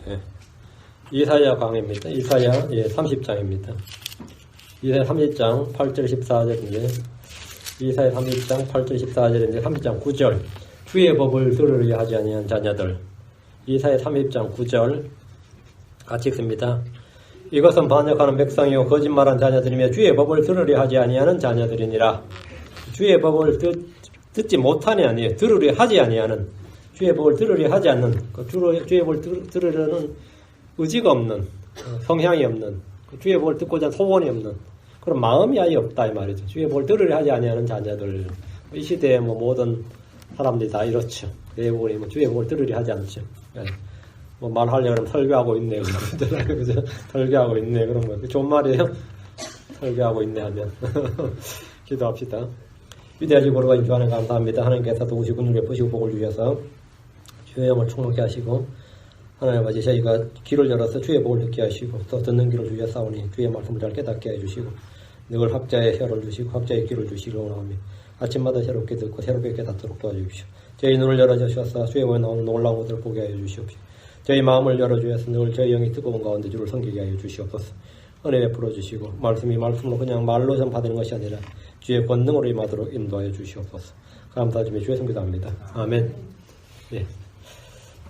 예. 이사야 강해입니다. 이사야 30장입니다. 이사야 30장 8절 14절인데 이사야 30장 8절 14절인데 30장 9절 주의 법을 들으려 하지 아니한 자녀들. 이사야 30장 9절 같이 읽습니다. 이것은 반역하는 백성이요 거짓말한 자녀들이며 주의 법을 들으려 하지 아니하는 자녀들이니라. 주의 법을 듣지 못하니 아니에요. 들으려 하지 아니하는, 주의 법을 들으려 하지 않는, 주의 법을 들으려는 의지가 없는, 성향이 없는, 주의 법을 듣고자 하는 소원이 없는 그런 마음이 아예 없다 이 말이죠. 주의 법을 들으려 하지 아니하는 자녀들. 이 시대에 모든 사람들이 다 이렇죠. 대부분이 주의 법을 들으려 하지 않죠. 말하려고 하면 설교하고 있네. 그죠? 설교하고 있네. 그런 거. 좋은 말이에요. 설교하고 있네 하면. 기도합시다. 위대하시고 거룩하신 주 하나님 감사합니다. 하나님께서 도우시 군중에 보시고 복을 주셔서 주의 영을 충만케 하시고 하나님 아버지 저희가 귀를 열어서 주의 복을 듣게 하시고 또 듣는 귀를 주셨사오니 주의 말씀을 잘 깨닫게 해주시고 늘 학자의 혀를 주시고 학자의 귀를 주시기 원하오며 아침마다 새롭게 듣고 새롭게 깨닫도록 도와주십시오. 저희 눈을 열어주셔서 주의 복에 나오는 놀라운 것들을 보게 하여 주시옵시오. 저희 마음을 열어주셔서 늘 저희 영이 뜨거운 가운데 주를 섬기게 하여 주시옵소서. 은혜 베풀어 주시고 말씀이 말씀으로 그냥 말로 전파되는 것이 아니라 주의 권능으로 임하도록 인도하여 주시옵소서. 감사드리며 주의 성기도합니다. 아멘. 예.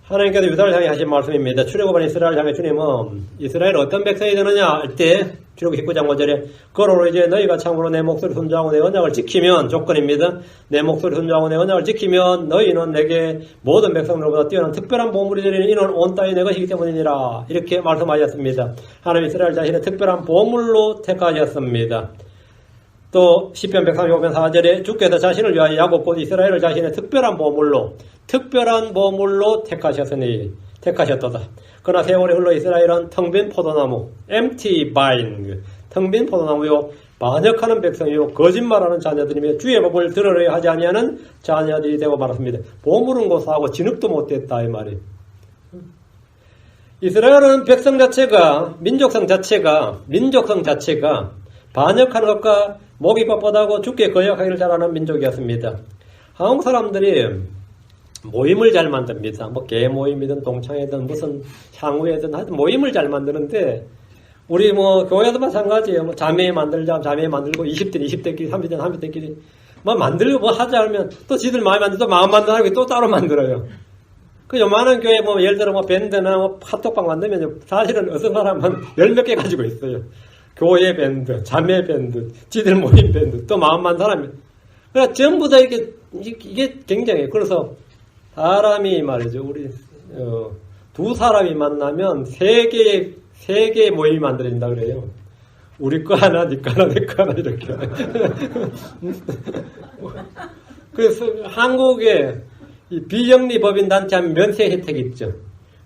하나님께서 유다를 향해 하신 말씀입니다. 출애굽한 이스라엘을 향해 주님은 이스라엘 어떤 백성이 되느냐 할 때 출애굽 19장 5절에 그러므로 이제 너희가 참으로 내 목소리 순종하고 내 언약을 지키면 조건입니다. 내 목소리 순종하고 내 언약을 지키면 너희는 내게 모든 백성들보다 뛰어난 특별한 보물이 되리니 이는 온 땅이 내 것이기 때문이니라. 이렇게 말씀하셨습니다. 하나님 이스라엘 자신의 특별한 보물로 택하셨습니다. 또 시편 135편 4절에 주께서 자신을 위하여 야곱 곧 이스라엘을 자신의 특별한 보물로 택하셨도다. 그러나 세월이 흘러 이스라엘은 텅 빈 포도나무, empty vine, 텅 빈 포도나무요 반역하는 백성이요 거짓말하는 자녀들이며 주의 법을 들으려 하지 아니하는 자녀들이 되고 말았습니다. 보물은 고사하고 진흙도 못됐다 이 말이에요. 이스라엘은 백성 자체가 민족성 자체가 반역하는 것과 목이 뻣뻣하고 죽게 거역하기를 잘하는 민족이었습니다. 한국 사람들이 모임을 잘 만듭니다. 개 모임이든 동창회든 무슨 향후회든 하여튼 모임을 잘 만드는데 우리 교회도 마찬가지예요. 자매 만들자 자매 만들고 20대끼리 30대끼리 만들고 하자 하면 또 지들 마음에 안 들어 또 마음 만들고 또 따로 만들어요. 그 요만한 교회 예를 들어 밴드나 카톡방 만들면 사실은 어떤 사람은 10몇 개 가지고 있어요. 교회 밴드, 자매 밴드, 지들 모임 밴드, 또 마음만 사람이. 그러니까 전부 다 이게 굉장해요. 그래서 사람이 말이죠. 우리, 두 사람이 만나면 세 개의 모임이 만들어진다 그래요. 우리 거 하나, 네 거 하나, 내 거 하나, 이렇게. 그래서 한국에 이 비영리 법인 단체 하면 면세 혜택이 있죠.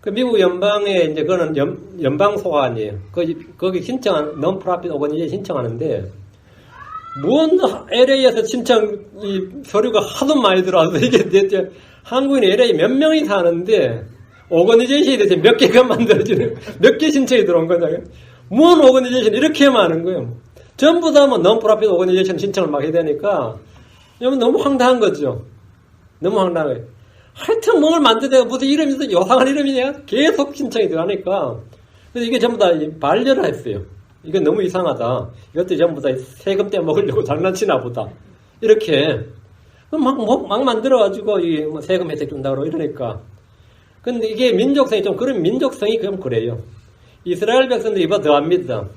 그 미국 연방에 이제 그거는 연방 소관이에요. 거기 신청한 non-profit 오거니제이션 신청하는데 뭔 LA에서 이 서류가 하도 많이 들어와서 이게 대체 한국인 LA 몇 명이 사는데 오거니제이션이 대체 몇 개가 만들어지는 몇 개 신청이 들어온 거냐? 뭔 오거니제이션 이렇게 많은 거예요. 전부 다 non-profit 오거니제이션 신청을 막 해야 되니까 너무 황당한 거죠. 너무 황당해요. 하여튼 뭘 만드다가 무슨 이름이 있어 요상한 이름이냐 계속 신청이 들어가니까 그래서 이게 전부 다 반려를 했어요. 이건 너무 이상하다. 이것도 전부 다 세금 떼먹으려고 장난치나 보다. 이렇게 막 만들어가지고 세금 혜택 준다고 이러니까. 근데 이게 민족성이 그런 민족성이 그래요. 이스라엘 백성들이 이보다 더합니다.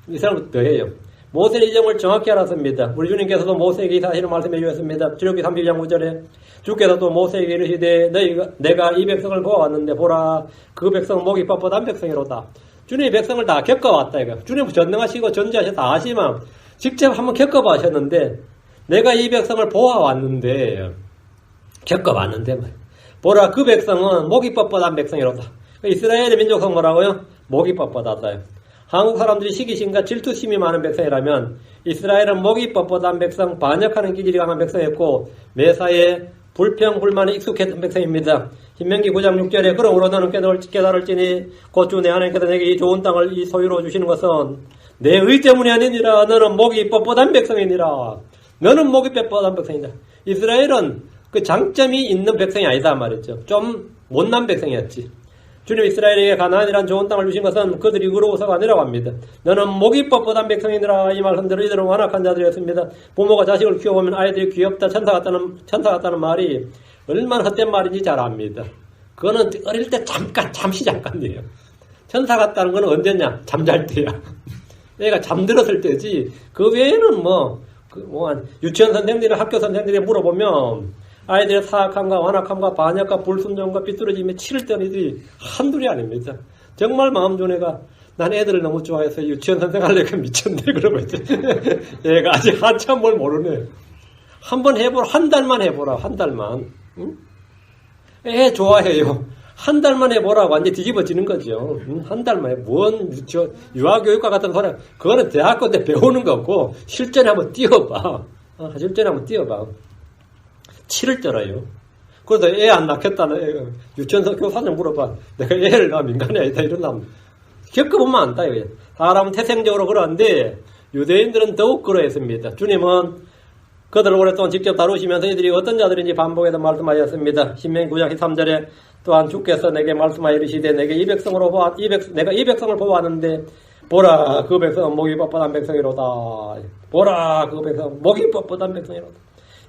이스라엘보다 더해요. 모세의 이정을 정확히 알았습니다. 우리 주님께서도 모세에게 이 사실을 말씀해 주셨습니다. 출애굽기 30장 9절에 주께서도 모세에게 이르시되 내가 이 백성을 보아왔는데 보라 그 백성은 목이 뻣뻣한 백성이로다. 주님이 백성을 다 겪어왔다 이거. 주님은 전능하시고 전지하셔서 다 아시만 직접 한번 겪어보셨는데 내가 이 백성을 보아왔는데 겪어봤는데 보라 그 백성은 목이 뻣뻣한 백성이로다. 이스라엘의 민족성 뭐라고요? 목이 뻣뻣하다. 한국 사람들이 시기심과 질투심이 많은 백성이라면 이스라엘은 목이 뻣뻣한 백성, 반역하는 기질이 강한 백성이었고 매사에 불평불만에 익숙했던 백성입니다. 신명기 9장 6절에 그러므로 너는 깨달을지니 곧 주 내 하나님께서 내게 이 좋은 땅을 이 소유로 주시는 것은 내 의 때문이 아니니라. 너는 목이 뻣뻣한 백성이니라. 너는 목이 뻣뻣한 백성이다. 이스라엘은 그 장점이 있는 백성이 아니다 말했죠. 좀 못난 백성이었지. 주님 이스라엘에게 가나안이란 좋은 땅을 주신 것은 그들이 의로워서가 아니라고 합니다. 너는 목이 뻣뻣한 백성이니라 이 말씀대로 이들은 완악한 자들이었습니다. 부모가 자식을 키워보면 아이들이 귀엽다 천사 같다는 말이 얼마나 헛된 말인지 잘 압니다. 그거는 어릴 때 잠시 잠깐이에요. 천사 같다는 건 언제냐? 잠잘 때야. 애가 잠들었을 때지. 그 외에는 유치원 선생님들이나 학교 선생님들이 물어보면 아이들의 사악함과 완악함과 반역과 불순종과 비뚤어짐에 치를 때는 이들이 한둘이 아닙니다. 정말 마음 좋은 애가 난 애들을 너무 좋아해서 유치원 선생 하려고 미쳤네 그러고 이제 얘가 아직 한참 뭘 모르네. 한번 해보라. 한 달만 해보라. 한 달만. 응? 애 좋아해요. 한 달만 해보라고 완전히 뒤집어지는 거죠. 한 달만 해. 유아교육과 같은 소리. 그거는 대학교 때 배우는 거고 실전에 한번 뛰어봐. 실전에 한번 뛰어봐. 치를 떨어요. 그래서 애 안 낳겠다는 유치원 교사님 물어봐. 내가 애를 낳아 민간이 아니다 이런다면 겪어보면 안다 이거예요. 사람은 태생적으로 그러는데 유대인들은 더욱 그러했습니다. 주님은 그들을 오랫동안 직접 다루시면서 이들이 어떤 자들인지 반복해서 말씀하셨습니다. 신명기 9장 13절에 또한 주께서 내게 말씀하여 이르시되 내가 이 백성을 보았는데 보라 그 백성은 목이 뻣뻣한 백성이로다. 보라 그 백성은 목이 뻣뻣한 백성이로다.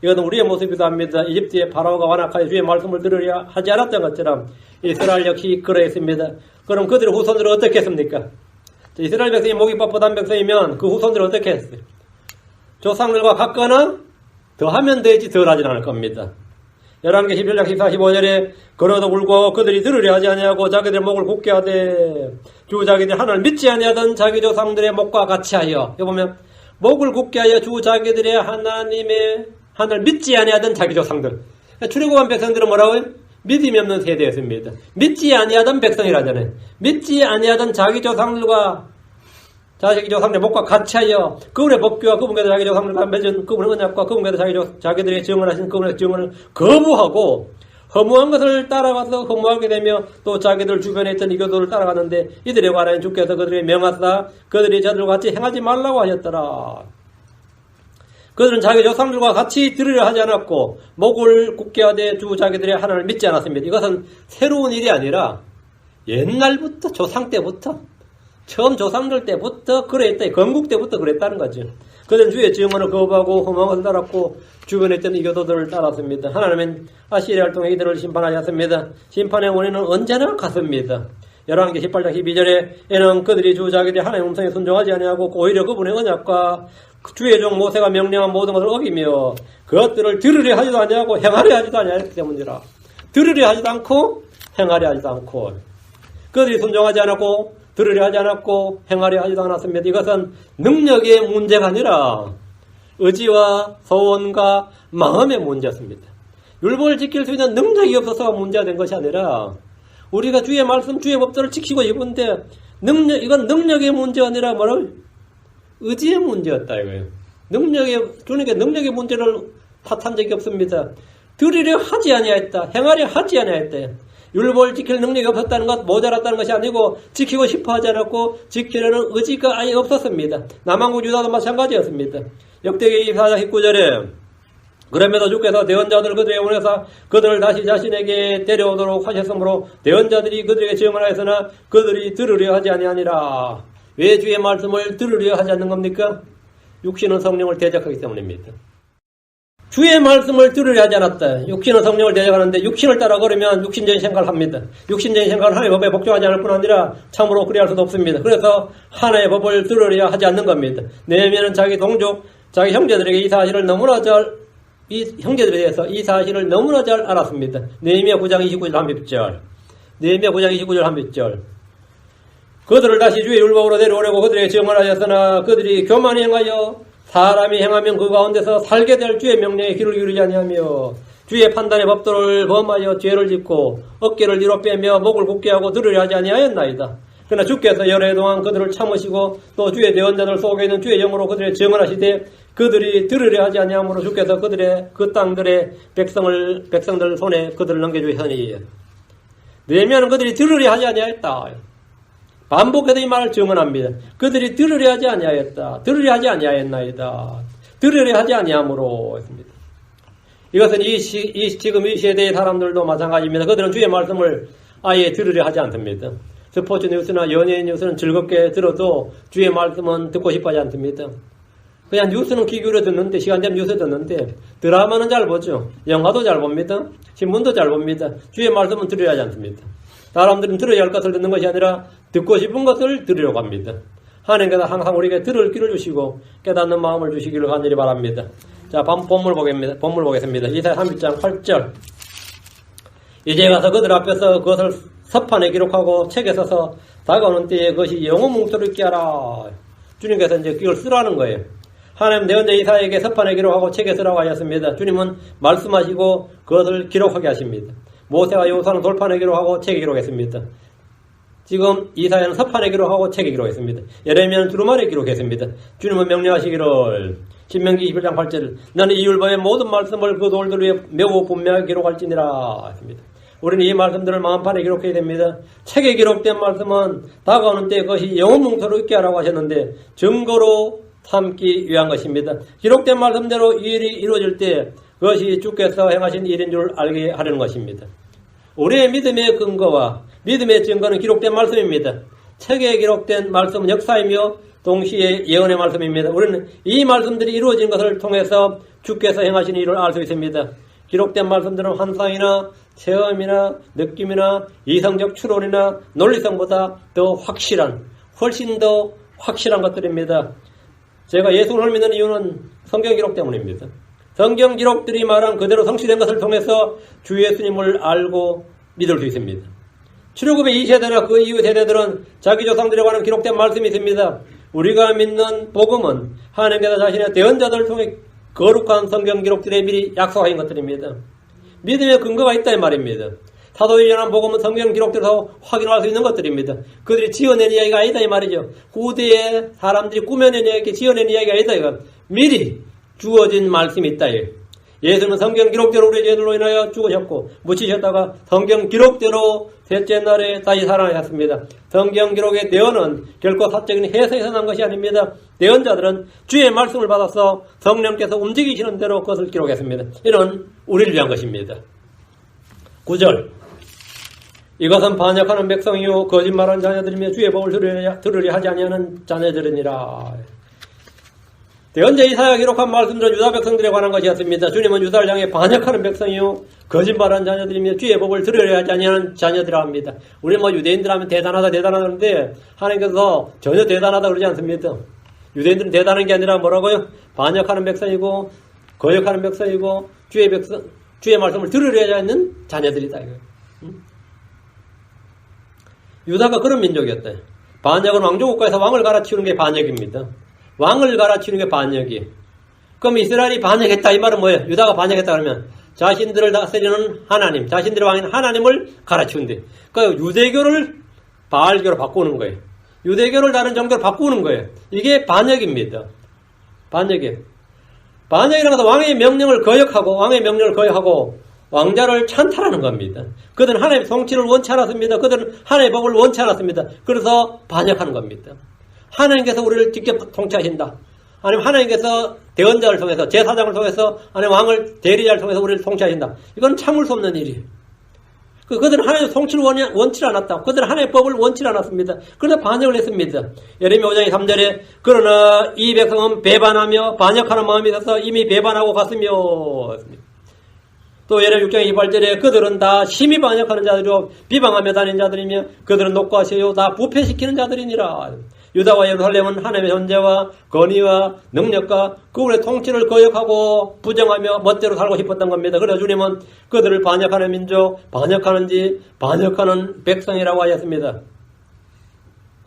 이것은 우리의 모습이기도 합니다. 이집트의 바로가 완악하여 주의 말씀을 들으려 하지 않았던 것처럼 이스라엘 역시 그러했습니다. 그럼 그들의 후손들은 어떻게 했습니까? 이스라엘 백성이 목이 뻣뻣한 백성이면 그 후손들은 어떻게 했어요? 조상들과 같거나 더하면 되지 덜 하진 않을 겁니다. 11개 11장 14, 15절에 그러도 불구하고 그들이 들으려 하지 아니하고 자기들의 목을 굳게 하되 주 자기들이 하나님을 믿지 아니하던 자기 조상들의 목과 같이 하여 여기 보면 목을 굳게 하여 주 자기들의 하나님을 믿지 아니하던 자기 조상들. 출애굽한 백성들은 뭐라고요? 믿음이 없는 세대였습니다. 믿지 아니하던 백성이라잖아요. 믿지 아니하던 자기 조상들과 자기 조상들의 목과 같이 하여 그분의 법규와 그분께서 자기 조상들과 맺은 그분의 언약과 그분께서 자기들의 증언하신 그분의 증언을 거부하고 허무한 것을 따라가서 허무하게 되며 또 자기들 주변에 있던 이교도를 따라갔는데 이들에 관하여 주께서 그들에게 명하사 그들이 저들과 같이 행하지 말라고 하셨더라. 그들은 자기 조상들과 같이 들으려 하지 않았고 목을 굳게 하되 주 자기들의 하나님을 믿지 않았습니다. 이것은 새로운 일이 아니라 옛날부터 조상 때부터 처음 조상들 때부터 그랬다. 건국 때부터 그랬다는 거죠. 그들은 주의 증언을 거부하고 험한 것을 따랐고 주변에 있던 이교도들을 따랐습니다. 하나님은 아시리아를 통해 이들을 심판하셨습니다. 심판의 원인은 언제나 같습니다. 11개 18장 12절에는 그들이 주 자기들의 하나님의 음성에 순종하지 아니하고 오히려 그분의 언약과 주의 종 모세가 명령한 모든 것을 어기며 그것들을 들으려 하지도 아니하고 행하려 하지도 아니하였기 때문이라. 들으려 하지도 않고 행하려 하지도 않고 그들이 순종하지 않았고 들으려 하지 않았고 행하려 하지도 않았습니다. 이것은 능력의 문제가 아니라 의지와 소원과 마음의 문제였습니다. 율법을 지킬 수 있는 능력이 없어서 문제가 된 것이 아니라 우리가 주의 말씀, 주의 법도를 지키고 있는데 이건 능력의 문제가 아니라 뭐라고? 의지의 문제였다 이거예요. 주님께 능력의 문제를 탓한 적이 없습니다. 들으려 하지 아니하였다. 행하려 하지 아니하였다. 율법을 지킬 능력이 없었다는 것, 모자랐다는 것이 아니고 지키고 싶어 하지 않았고 지키려는 의지가 아예 없었습니다. 남한국 유다도 마찬가지였습니다. 역대기 24장 19절에 그럼에도 주께서 대언자들을 그들에게 보내사 그들을 다시 자신에게 데려오도록 하셨으므로 대언자들이 그들에게 증언하였으나 그들이 들으려 하지 아니하니라. 왜 주의 말씀을 들으려 하지 않는 겁니까? 육신은 성령을 대적하기 때문입니다. 주의 말씀을 들으려 하지 않았다. 육신은 성령을 대적하는데 육신을 따라 걸으면 육신적인 생각을 합니다. 육신적인 생각은 하나님의 법에 복종하지 않을 뿐 아니라 참으로 그리할 수도 없습니다. 그래서 하나님의 법을 들으려 하지 않는 겁니다. 느헤미야는 자기 동족, 자기 형제들에게 이 사실을 너무나 형제들에 대해서 이 사실을 너무나 잘 알았습니다. 느헤미야 9장 29절 한 빗절. 느헤미야 9장 29절 한 빗절. 그들을 다시 주의 율법으로 데려오려고 그들에게 증언하였으나 그들이 교만히 행하여 사람이 행하면 그 가운데서 살게 될 주의 명령에 귀를 기울이지 아니하며 주의 판단의 법도를 범하여 죄를 짓고 어깨를 뒤로 빼며 목을 굳게 하고 들으려 하지 아니하였나이다. 그러나 주께서 여러 해 동안 그들을 참으시고 또 주의 대언자들 속에 있는 주의 영으로 그들의 증언하시되 그들이 들으려 하지 아니하므로 주께서 그들의 그 땅들의 백성들 손에 그들을 넘겨주셨으니 느헤미야는 그들이 들으려 하지 아니하였다. 반복해서 이 말을 증언합니다. 그들이 들으려 하지 아니하였다. 들으려 하지 아니하였나이다. 들으려 하지 아니함으로 했습니다. 이것은 지금 이 시대의 사람들도 마찬가지입니다. 그들은 주의 말씀을 아예 들으려 하지 않습니다. 스포츠 뉴스나 연예인 뉴스는 즐겁게 들어도 주의 말씀은 듣고 싶어 하지 않습니다. 그냥 뉴스는 귀 기울여 듣는데, 시간 되면 뉴스 듣는데, 드라마는 잘 보죠. 영화도 잘 봅니다. 신문도 잘 봅니다. 주의 말씀은 들으려 하지 않습니다. 사람들은 들어야 할 것을 듣는 것이 아니라 듣고 싶은 것을 들으려고 합니다. 하나님께서 항상 우리에게 들을 귀를 주시고 깨닫는 마음을 주시기를 간절히 바랍니다. 자, 본문 보겠습니다. 이사야 31장 8절. 이제 가서 그들 앞에서 그것을 서판에 기록하고 책에 써서 다가오는 때에 그것이 영혼 뭉토를 있게 하라. 주님께서 이제 그걸 쓰라는 거예요. 하나님 대언자 이사야에게 서판에 기록하고 책에 쓰라고 하셨습니다. 주님은 말씀하시고 그것을 기록하게 하십니다. 모세와 여호수아는 돌판에 기록하고 책에 기록했습니다. 지금 이사야는 서판에 기록하고 책에 기록했습니다. 예레미야는 두루마리에 기록했습니다. 주님은 명령하시기를 신명기 21장 8절 나는 이 율법의 모든 말씀을 그 돌들 위에 매우 분명하게 기록할지니라 했습니다. 우리는 이 말씀들을 마음판에 기록해야 됩니다. 책에 기록된 말씀은 다가오는 때 그것이 영혼 뭉토로 있게 하라고 하셨는데 증거로 삼기 위한 것입니다. 기록된 말씀대로 이 일이 이루어질 때 그것이 주께서 행하신 일인 줄 알게 하려는 것입니다. 우리의 믿음의 근거와 믿음의 증거는 기록된 말씀입니다. 책에 기록된 말씀은 역사이며 동시에 예언의 말씀입니다. 우리는 이 말씀들이 이루어진 것을 통해서 주께서 행하신 일을 알 수 있습니다. 기록된 말씀들은 환상이나 체험이나 느낌이나 이성적 추론이나 논리성보다 더 확실한, 훨씬 더 확실한 것들입니다. 제가 예수를 믿는 이유는 성경 기록 때문입니다. 성경 기록들이 말한 그대로 성취된 것을 통해서 주 예수님을 알고 믿을 수 있습니다. 출애굽의 이 세대나 그 이후 세대들은 자기 조상들에 관한 기록된 말씀이 있습니다. 우리가 믿는 복음은 하나님께서 자신의 대언자들을 통해 거룩한 성경 기록들에 미리 약속하신 것들입니다. 믿음의 근거가 있다 이 말입니다. 사도에 전한 복음은 성경 기록들에서 확인할 수 있는 것들입니다. 그들이 지어낸 이야기가 아니다 이 말이죠. 후대에 사람들이 꾸며낸 이야기, 지어낸 이야기가 아니다 이거. 미리 주어진 말씀이 있다 이거. 예수는 성경 기록대로 우리의 죄들로 인하여 죽으셨고 묻히셨다가 성경 기록대로 셋째 날에 다시 살아나셨습니다. 성경 기록의 대언은 결코 사적인 해석에서 난 것이 아닙니다. 대언자들은 주의 말씀을 받아서 성령께서 움직이시는 대로 그것을 기록했습니다. 이는 우리를 위한 것입니다. 9절 이것은 반역하는 백성이요 거짓말하는 자녀들이며 주의 법을 들으려 하지 아니하는 자녀들이니라. 대언자 이사야가 기록한 말씀들은 유다 백성들에 관한 것이었습니다. 주님은 유다를 향해 반역하는 백성이요 거짓말하는 자녀들이며 주의 법을 들으려 하지 아니하는 자녀들이라 합니다. 우리 유대인들 하면 대단하다는데 하나님께서 전혀 대단하다 그러지 않습니다. 유대인들은 대단한 게 아니라 뭐라고요? 반역하는 백성이고 거역하는 백성이고 주의 말씀을 들으려 하지 않는 자녀들이다 이거예요. 유다가 그런 민족이었다. 반역은 왕조국가에서 왕을 갈아치우는 게 반역입니다. 왕을 갈아치우는 게 반역이에요. 그럼 이스라엘이 반역했다 이 말은 뭐예요? 유다가 반역했다 그러면 자신들을 다스리는 하나님, 자신들의 왕인 하나님을 갈아치운대. 그러니까 유대교를 바알교로 바꾸는 거예요. 유대교를 다른 종교로 바꾸는 거예요. 이게 반역입니다. 반역이에요. 반역이라는 것은 왕의 명령을 거역하고 왕자를 찬탈하는 겁니다. 그들은 하나님의 통치를 원치 않았습니다. 그들은 하나님의 법을 원치 않았습니다. 그래서 반역하는 겁니다. 하나님께서 우리를 직접 통치하신다. 아니면 하나님께서 대언자를 통해서 제사장을 통해서 아니면 왕을 대리자를 통해서 우리를 통치하신다. 이건 참을 수 없는 일이에요. 그들은 하나님의 통치를 원치 않았다. 그들은 하나님의 법을 원치 않았습니다. 그래서 반역을 했습니다. 예레미야 5장 3절에 그러나 이 백성은 배반하며 반역하는 마음이 있어서 이미 배반하고 갔으며 또 예레미야 6장 28절에 그들은 다 심히 반역하는 자들이요 비방하며 다니는 자들이며 그들은 녹과시요 다 부패시키는 자들이니라. 유다와 예루살렘은 하나님의 존재와 권위와 능력과 그분의 통치를 거역하고 부정하며 멋대로 살고 싶었던 겁니다. 그래서 주님은 그들을 반역하는 민족, 반역하는 백성이라고 하셨습니다.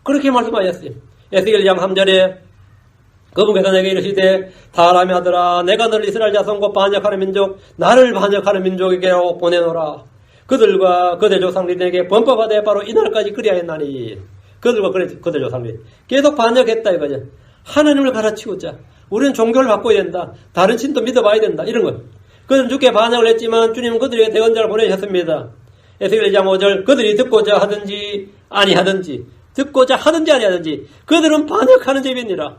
그렇게 말씀하셨어요. 에스겔 2장 3절에 그분께서 내게 이르시되 사람의 아들아 내가 너를 이스라엘 자손과 반역하는 민족 나를 반역하는 민족에게로 보내노라. 그들과 그들 조상들이 내게 범법하되 바로 이날까지 그리하였나니 그들 조상들이 계속 반역했다 이거죠. 하나님을 갈아치우자. 우리는 종교를 바꿔야 된다. 다른 신도 믿어봐야 된다. 이런 것. 그들은 주께 반역을 했지만 주님은 그들에게 대언자를 보내셨습니다. 에스겔 2장 5절 그들이 듣고자 하든지 아니하든지 그들은 반역하는 죄인이라.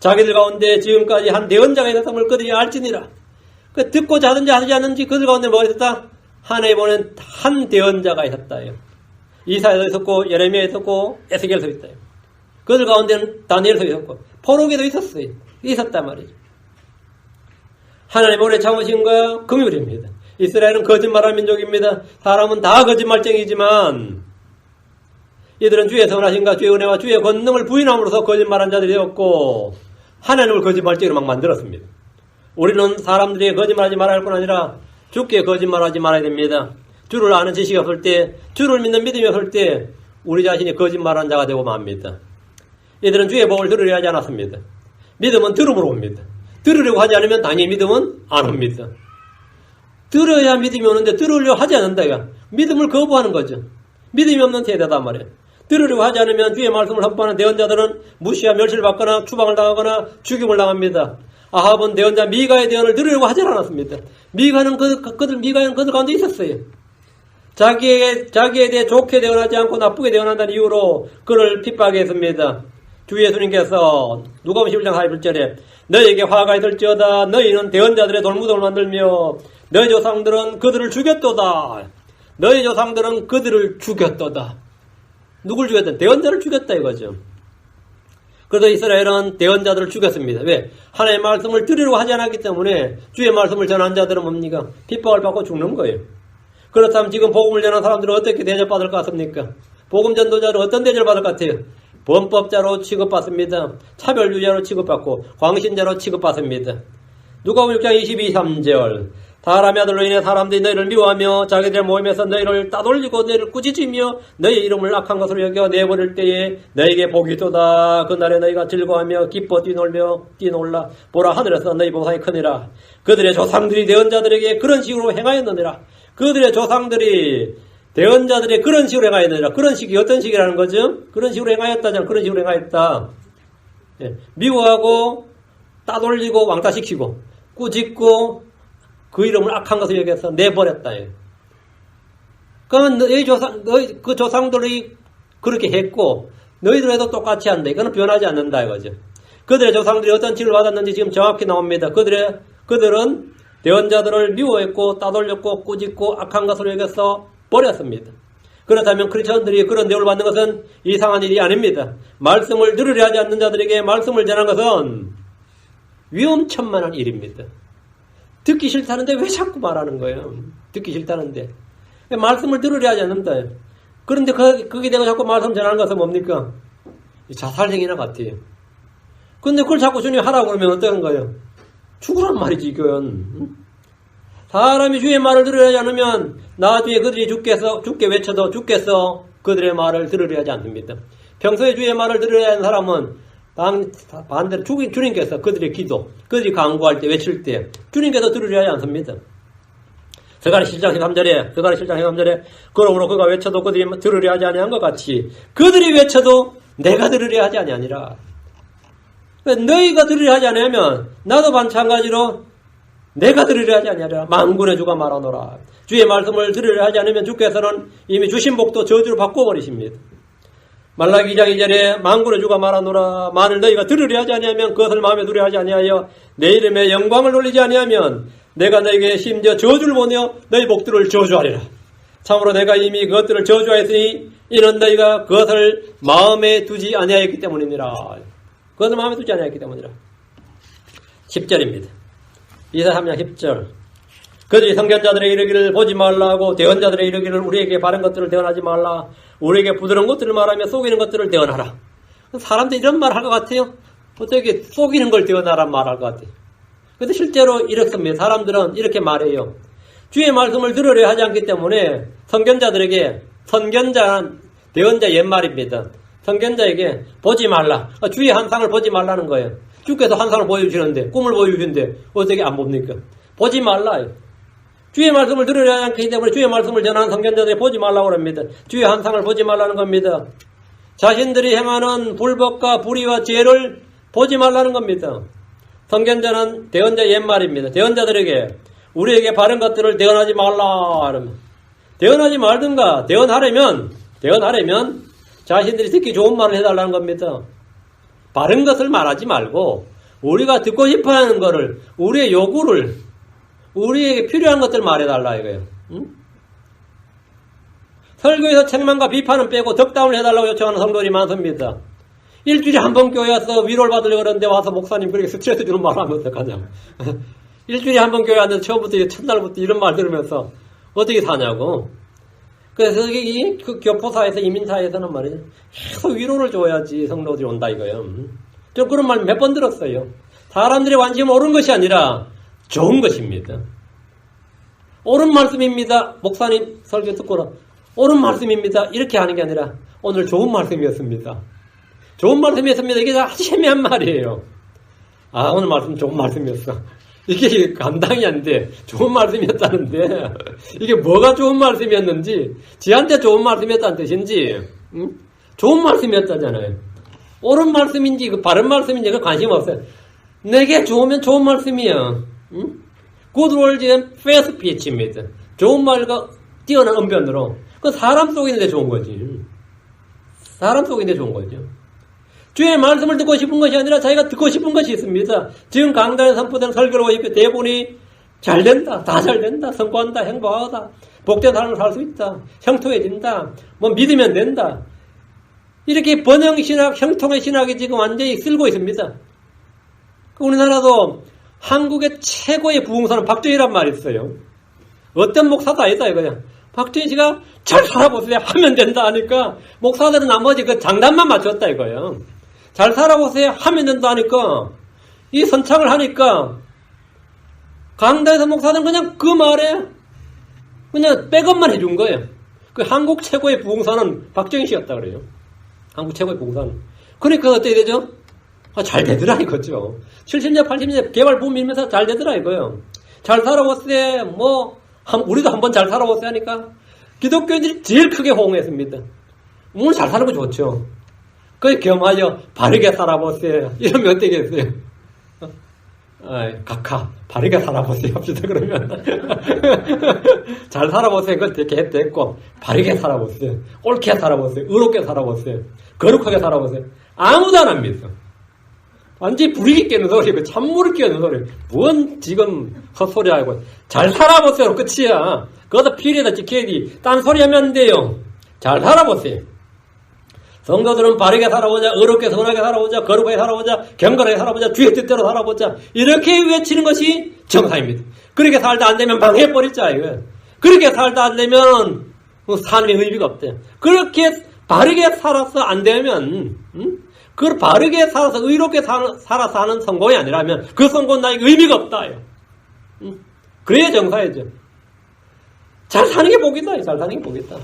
자기들 가운데 지금까지 한 대언자가 있었음을 그들이 알지니라. 듣고자 하든지 하지 않는지 그들 가운데 뭐가 있었다? 하나님이 보낸 한 대언자가 있었다요. 이사야도 있었고 예레미야 있었고 에스겔도 있었다요. 그들 가운데는 다니엘도 있었고 포로기도 있었어요. 있었단 말이죠. 하나님 오래 참으신 거 긍휼입니다. 이스라엘은 거짓말하는 민족입니다. 사람은 다 거짓말쟁이지만 이들은 주의 선하신가 주의 은혜와 주의 권능을 부인함으로써 거짓말한 자들이 되었고 하나님을 거짓말쟁이로 막 만들었습니다. 우리는 사람들이 거짓말하지 말아야 할 뿐 아니라 주께 거짓말하지 말아야 됩니다. 주를 아는 지식이 없을 때, 주를 믿는 믿음이 없을 때 우리 자신이 거짓말하는 자가 되고 맙니다. 이들은 주의 복을 들으려 하지 않았습니다. 믿음은 들음으로 옵니다. 들으려고 하지 않으면 당연히 믿음은 안 옵니다. 들어야 믿음이 오는데 들으려고 하지 않는다. 믿음을 거부하는 거죠. 믿음이 없는 세대단 말이에요. 들으려고 하지 않으면 주의 말씀을 선포하는 대언자들은 무시와 멸시를 받거나 추방을 당하거나 죽임을 당합니다. 아합은 대언자 미가의 대언을 들으려고 하지 않았습니다. 미가는 그들 가운데 있었어요. 자기에 대해 좋게 대언하지 않고 나쁘게 대언한다는 이유로 그를 핍박했습니다. 주 예수님께서 누가복음 11장 41절에 너희에게 화가 있을지어다 너희는 대언자들의 돌무덤을 만들며 너희 조상들은 그들을 죽였도다. 너희 조상들은 그들을 죽였도다. 누굴 죽였다? 대언자를 죽였다 이거죠. 그래서 이스라엘은 대언자들을 죽였습니다. 왜? 하나님의 말씀을 들으려고 하지 않았기 때문에 주의 말씀을 전한 자들은 뭡니까? 핍박을 받고 죽는 거예요. 그렇다면 지금 복음을 전하는 사람들은 어떻게 대접받을 것 같습니까? 복음 전도자를 어떤 대접을 받을 것 같아요? 범법자로 취급받습니다. 차별주의자로 취급받고 광신자로 취급받습니다. 누가복음 6장 22, 3절 사람의 아들로 인해 사람들이 너희를 미워하며 자기들 모임에서 너희를 따돌리고 너희를 꾸짖으며 너희의 이름을 악한 것으로 여겨 내버릴 때에 너희에게 복이 있도다. 그날에 너희가 즐거워하며 기뻐 뛰놀라 보라 하늘에서 너희 보상이 크니라. 그들의 조상들이 대언자들에게 그런 식으로 행하였느니라. 그들의 조상들이 대언자들이 그런 식으로 행하였느니라. 그런 식이 어떤 식이라는 거죠? 그런 식으로 행하였다잖아. 그런 식으로 행하였다. 예. 미워하고 따돌리고 왕따시키고 꾸짖고 그 이름을 악한 것을 여기서 내버렸다. 그러면 그 조상들이 그렇게 했고, 너희들에도 똑같이 한다. 이거는 변하지 않는다, 이거죠. 그들의 조상들이 어떤 치를 받았는지 지금 정확히 나옵니다. 그들은 대언자들을 미워했고, 따돌렸고, 꾸짖고, 악한 것을 여기서 버렸습니다. 그렇다면 크리스천들이 그런 대우를 받는 것은 이상한 일이 아닙니다. 말씀을 들으려 하지 않는 자들에게 말씀을 전하는 것은 위험천만한 일입니다. 듣기 싫다는데 왜 자꾸 말하는 거예요? 듣기 싫다는데. 말씀을 들으려 하지 않는다. 그런데 거기 내가 자꾸 말씀 전하는 것은 뭡니까? 자살행위나 같아요. 근데 그걸 자꾸 주님 하라고 그러면 어떠는 거예요? 죽으란 말이지, 이건. 사람이 주의 말을 들으려 하지 않으면 나중에 그들이 죽게 외쳐도 주께서 그들의 말을 들으려 하지 않습니다. 평소에 주의 말을 들으려 하는 사람은 반대로 주님께서 그들의 기도, 그들이 간구할 때, 외칠 때 주님께서 들으려 하지 않습니다. 스가랴 7장 13절에 그러므로 그가 외쳐도 그들이 들으려 하지 아니한 것 같이 그들이 외쳐도 내가 들으려 하지 아니하니라. 너희가 들으려 하지 아니하면 나도 마찬가지로 내가 들으려 하지 아니하리라. 만군의 주가 말하노라. 주의 말씀을 들으려 하지 않으면 주께서는 이미 주신 복도 저주로 바꿔버리십니다. 말라기 2장 2절에 만군의 주가 말하노라. 만일 너희가 들으려 하지 아니하면 그것을 마음에 두려 하지 아니하여 내 이름의 영광을 돌리지 아니하면 내가 너희에게 심지어 저주를 보내어 너희 복들을 저주하리라. 참으로 내가 이미 그것들을 저주하였으니 이는 너희가 그것을 마음에 두지 아니하였기 때문이니라. 그것을 마음에 두지 아니하였기 때문이라. 10절입니다. 이사야 3장 10절. 그들이 선견자들의 이르기를 보지 말라 하고 대언자들의 이르기를 우리에게 바른 것들을 대언하지 말라. 우리에게 부드러운 것들을 말하며 속이는 것들을 대언하라. 사람들이 이런 말 할 것 같아요? 어떻게 속이는 걸 대언하란 말 할 것 같아요? 근데 실제로 이렇습니다. 사람들은 이렇게 말해요. 주의 말씀을 들으려 하지 않기 때문에 선견자들에게, 선견자는 대언자 옛말입니다. 선견자에게 보지 말라. 주의 환상을 보지 말라는 거예요. 주께서 환상을 보여주시는데, 꿈을 보여주시는데 어떻게 안 봅니까? 보지 말라. 주의 말씀을 들으려 하지 않기 때문에 주의 말씀을 전하는 선견자들이 보지 말라고 합니다. 주의 환상을 보지 말라는 겁니다. 자신들이 행하는 불법과 불의와 죄를 보지 말라는 겁니다. 선견자는 대언자 옛말입니다. 대언자들에게 우리에게 바른 것들을 대언하지 말라. 대언하지 말든가 대언하려면 자신들이 듣기 좋은 말을 해달라는 겁니다. 바른 것을 말하지 말고 우리가 듣고 싶어하는 것을, 우리의 요구를, 우리에게 필요한 것들 말해달라 이거예요. 응? 설교에서 책망과 비판은 빼고 덕담을 해달라고 요청하는 성도들이 많습니다. 일주일에 한 번 교회 와서 위로를 받으려고 그러는데 와서 목사님 그렇게 스트레스 주는 말 하면 어떡하냐고. 일주일에 한 번 교회 왔는데 처음부터 첫날부터 이런 말 들으면서 어떻게 사냐고. 그래서 그 교포사에서 이민사에서는 말이죠. 계속 위로를 줘야지 성도들이 온다 이거예요. 저 그런 말 몇 번 들었어요. 사람들의 관심은 옳은 것이 아니라 좋은 것입니다. 옳은 말씀입니다. 목사님 설교 듣고는 옳은 말씀입니다. 이렇게 하는 게 아니라 오늘 좋은 말씀이었습니다. 좋은 말씀이었습니다. 이게 아주 애매한 말이에요. 아, 오늘 말씀 좋은 말씀이었어. 이게 감당이 안 돼. 좋은 말씀이었다는데 이게 뭐가 좋은 말씀이었는지 지한테 좋은 말씀이었다는 뜻인지 좋은 말씀이었다잖아요. 옳은 말씀인지 그 바른 말씀인지 그 관심 없어요. 내게 좋으면 좋은 말씀이야. Good words and fair speech입니다. 좋은 말과 뛰어난 언변으로 그 사람 속에 있는데 좋은 거지. 사람 속에 있는데 좋은 거죠. 주의 말씀을 듣고 싶은 것이 아니라 자기가 듣고 싶은 것이 있습니다. 지금 강단에 선포된 설교로 보십시오. 대본이 잘 된다. 다 잘 된다. 성공한다. 행복하다. 복된 삶을 살 수 있다. 형통해진다. 뭐 믿으면 된다. 이렇게 번영신학, 형통의 신학이 지금 완전히 쓸고 있습니다. 우리나라도 한국의 최고의 부흥사는 박정희란 말이 있어요. 어떤 목사도 아니다 이거야. 박정희 씨가 잘 살아보세요. 하면 된다 하니까 목사들은 나머지 그 장단만 맞췄다 이거예요. 잘 살아보세요. 하면 된다 하니까 이 선창을 하니까 강단에서 목사들은 그냥 그 말에 그냥 백업만 해준 거예요. 그 한국 최고의 부흥사는 박정희 씨였다 그래요. 한국 최고의 부흥사는. 그러니까 어떻게 되죠? 아, 잘 되더라 이거죠. 70년 80년 개발 붐 밀면서 잘 되더라 이거예요. 잘 살아보세요. 뭐 우리도 한번 잘 살아보세요 하니까 기독교인들이 제일 크게 호응했습니다. 오늘 잘 사는 거 좋죠. 거기 겸하여 바르게 살아보세요. 이러면 어떻겠어요? 각하 바르게 살아보세요 합시다 그러면. 잘 살아보세요. 그거 되게 됐고 바르게 살아보세요. 옳게 살아보세요. 의롭게 살아보세요. 거룩하게 살아보세요. 아무도 안 합니다. 완전히 불이익 깨는 소리고 찬물을 깨는 소리. 뭔 지금 헛소리 하고 잘 살아보세요. 끝이야. 그것도 필요에다 지켜야지. 딴 소리 하면 안 돼요. 잘 살아보세요. 성도들은 바르게 살아보자. 의롭게 선하게 살아보자. 거룩하게 살아보자. 경건하게 살아보자. 주의 뜻대로 살아보자. 이렇게 외치는 것이 정상입니다. 그렇게 살다 안 되면 망해버리자 이거예요. 그렇게 살다 안 되면 삶의 의미가 없대요. 그렇게 바르게 살아서 안 되면 그 바르게 살아서 의롭게 살아서 하는 성공이 아니라면 그 성공은 나에게 의미가 없다. 그래야 정사이죠. 잘 사는 게 복이다. 잘 사는 게 복이다.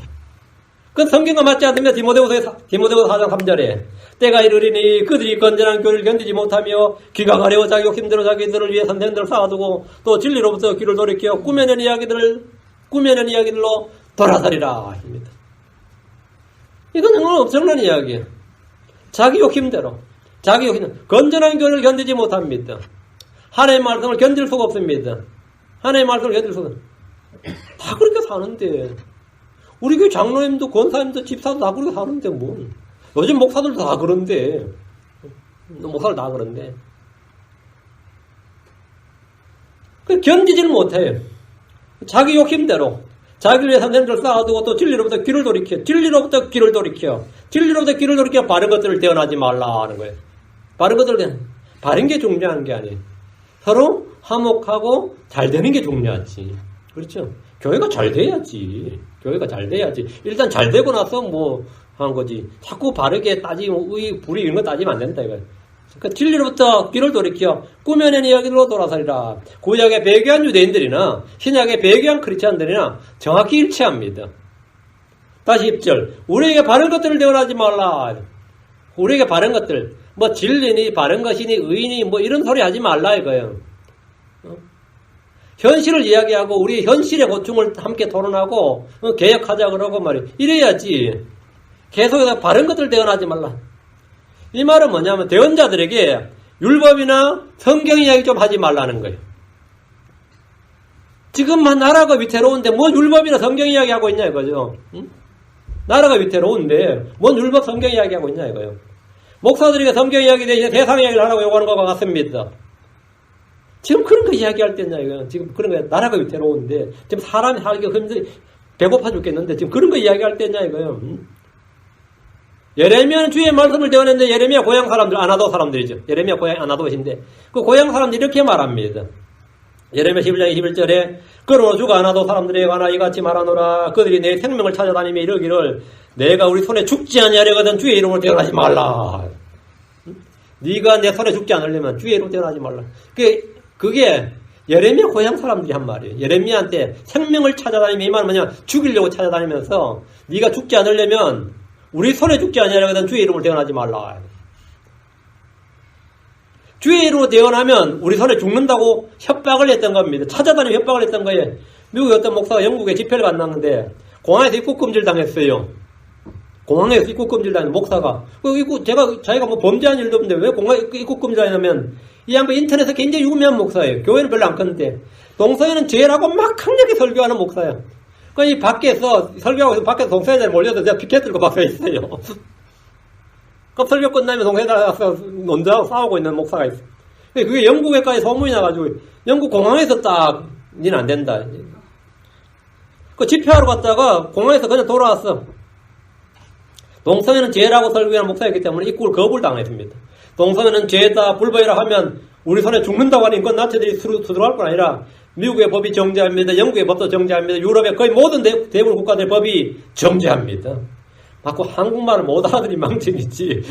그 성경과 맞지 않으면 디모데후서 4장 3절에 때가 이르리니 그들이 건전한 교리를 견디지 못하며 귀가 가려워 자기 욕심대로 자기들을 위해 선생들을 쌓아두고 또 진리로부터 귀를 돌이켜 꾸며낸 이야기들로 돌아서리라 합니다. 이건 정말 엄청난 이야기예요. 자기 욕심대로 건전한 교리를 견디지 못합니다. 하나님의 말씀을 견딜 수가 없습니다. 하나님의 말씀을 견딜 수가 없습니다. 다 그렇게 사는데 우리 교회 장로님도 권사님도 집사도 다 그렇게 사는데 뭐 요즘 목사들도 다 그런데 목사들 다 그런데 견디지는 못해요. 자기 욕심대로 자기를 위해 선생들을 쌓아두고 또 진리로부터 귀를 돌이켜 바른 것들을 대언하지 말라 하는 거예요. 바른 게 중요한 게 아니에요. 서로 화목하고 잘 되는 게 중요하지. 그렇죠? 교회가 잘 돼야지. 일단 잘 되고 나서 뭐 하는 거지. 자꾸 바르게 따지면 불이 이런 거 따지면 안 된다 이거예요. 그러니까 진리로부터 귀를 돌이켜 꾸며낸 이야기로 돌아서리라. 구약에 배교한 유대인들이나 신약에 배교한 크리스찬들이나 정확히 일치합니다. 다시 10절. 우리에게 바른 것들을 대언하지 말라. 우리에게 바른 것들, 뭐 진리니 바른 것이니 의인이 뭐 이런 소리 하지 말라 이거예요. 현실을 이야기하고 우리 현실의 고충을 함께 토론하고 개혁하자 그러고 말이에요. 이래야지. 계속해서 바른 것들 대언하지 말라. 이 말은 뭐냐면 대언자들에게 율법이나 성경 이야기 좀 하지 말라는 거예요. 지금만 나라가 위태로운데 뭔 율법이나 성경 이야기 하고 있냐 이거죠. 응? 나라가 위태로운데 뭔 율법 성경 이야기 하고 있냐 이거예요. 목사들에게 성경 이야기 대신에 세상 이야기를 하라고 요구하는 것과 같습니다. 지금 그런 거 이야기할 때냐 이거. 지금 그런 거 나라가 위태로운데 지금 사람이 살기 힘들어. 배고파 죽겠는데 지금 그런 거 이야기할 때냐 이거요. 예레미야는 주의 말씀을 대언했는데 예레미야 고향 사람들 아나도 사람들이죠. 예레미야 고향 아나도신데 그 고향 사람들이 이렇게 말합니다. 예레미야 11장 21절에 그러므로 주가 아나도 사람들에게 관하 이같이 말하노라. 그들이 내 생명을 찾아다니며 이르기를 내가 우리 손에 죽지 아니하려거든 주의 이름으로 대언하지 말라. 네가 내 손에 죽지 않으려면 주의 이름으로 대언하지 말라. 그게 예레미야 고향 사람들이 한 말이에요. 예레미야한테 생명을 찾아다니며 이 말은 뭐냐 죽이려고 찾아다니면서 네가 죽지 않으려면 우리 손에 죽지 아니하려거든 주의 이름으로 대언하지 말라. 주의 이름으로 대언하면 우리 손에 죽는다고 협박을 했던 겁니다. 찾아다니며 협박을 했던 거예요. 미국의 어떤 목사가 영국에 집회를 갔는데 공항에서 입국금지를 당했어요. 공항에서 입국금지를 당한 목사가 자기가 뭐 범죄한 일도 없는데 왜 공항에 입국금지를 하냐면 이 양반 인터넷에 굉장히 유명한 목사예요. 교회는 별로 안 컸는데 동성애는 죄라고 막 강력히 설교하는 목사예요. 이 밖에서 설교하고 있으면 밖에서 동성애자들 몰려서 제가 피켓 들고 밖에 있어요. 그 설교 끝나면 동성애자 가서 논쟁하고 싸우고 있는 목사가 있어요. 그게 영국에까지 소문이 나가지고 영국 공항에서 딱 니는 안 된다. 그 집회하러 갔다가 공항에서 그냥 돌아왔어. 동성애는 죄라고 설교하는 목사였기 때문에 입국을 거부를 당했습니다. 동성애는 죄다 불법이라 하면 우리 손에 죽는다고 하는 인권 나체들이 수두룩할 건 아니라 미국의 법이 정죄합니다. 영국의 법도 정죄합니다. 유럽의 거의 모든 대부분 국가들의 법이 정죄합니다. 자꾸 한국말을 못 알아들이 망정이지.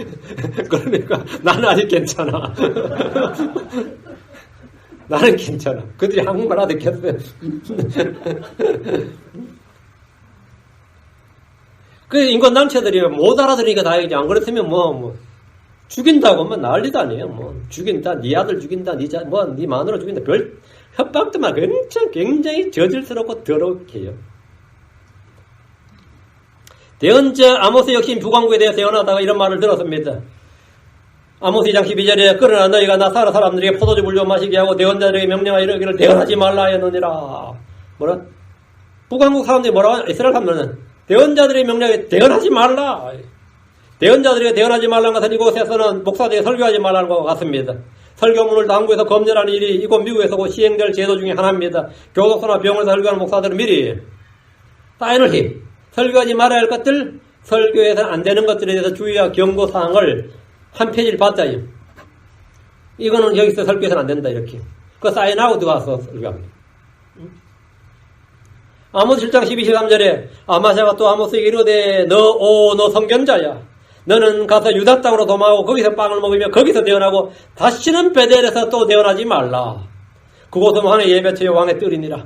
그러니까 나는 아직 괜찮아. 나는 괜찮아. 그들이 한국말 알아듣겠어요. 그 인권단체들이 못 알아들으니까 다행이지. 안 그랬으면 죽인다고 하면 난리도 아니에요. 죽인다, 네 아들 죽인다, 네 마누라 죽인다. 별 협박도만 굉장히 저질스럽고 더럽게 해요. 대언자 아모스 역시 북왕국에 대해서 대언하다가 이런 말을 들었습니다. 아모스 2장 12절에 그러나 너희가 나사라 사람들에게 포도주 물려 마시게 하고 대언자들에게 명령하여 이르기를 대언하지 말라 하였느니라. 뭐라? 북왕국 사람들이 뭐라고 하냐? 이스라엘 사람들은 대언자들의 명령에 대언하지 말라. 대언자들에게 대언하지 말라는 것은 이곳에서는 목사들에게 설교하지 말라는 것과 같습니다. 설교문을 당구에서 검열하는 일이 이곳 미국에서 곧 시행될 제도 중에 하나입니다. 교도소나 병원에서 설교하는 목사들은 미리 사인을 해. 설교하지 말아야 할 것들, 설교에서는 안 되는 것들에 대해서 주의와 경고사항을 한 페이지를 받아요. 이거는 여기서 설교해서는 안 된다 이렇게. 그 사인하고 들어가서 설교합니다. 아모스 7장 12, 13절에 아마샤가 또 아모스에게 이르되 너 선견자야. 너는 가서 유다 땅으로 도망하고 거기서 빵을 먹으며 거기서 대언하고 다시는 베델에서 또 대언하지 말라. 그곳은 왕의 예배처의 왕의 뜰이니라.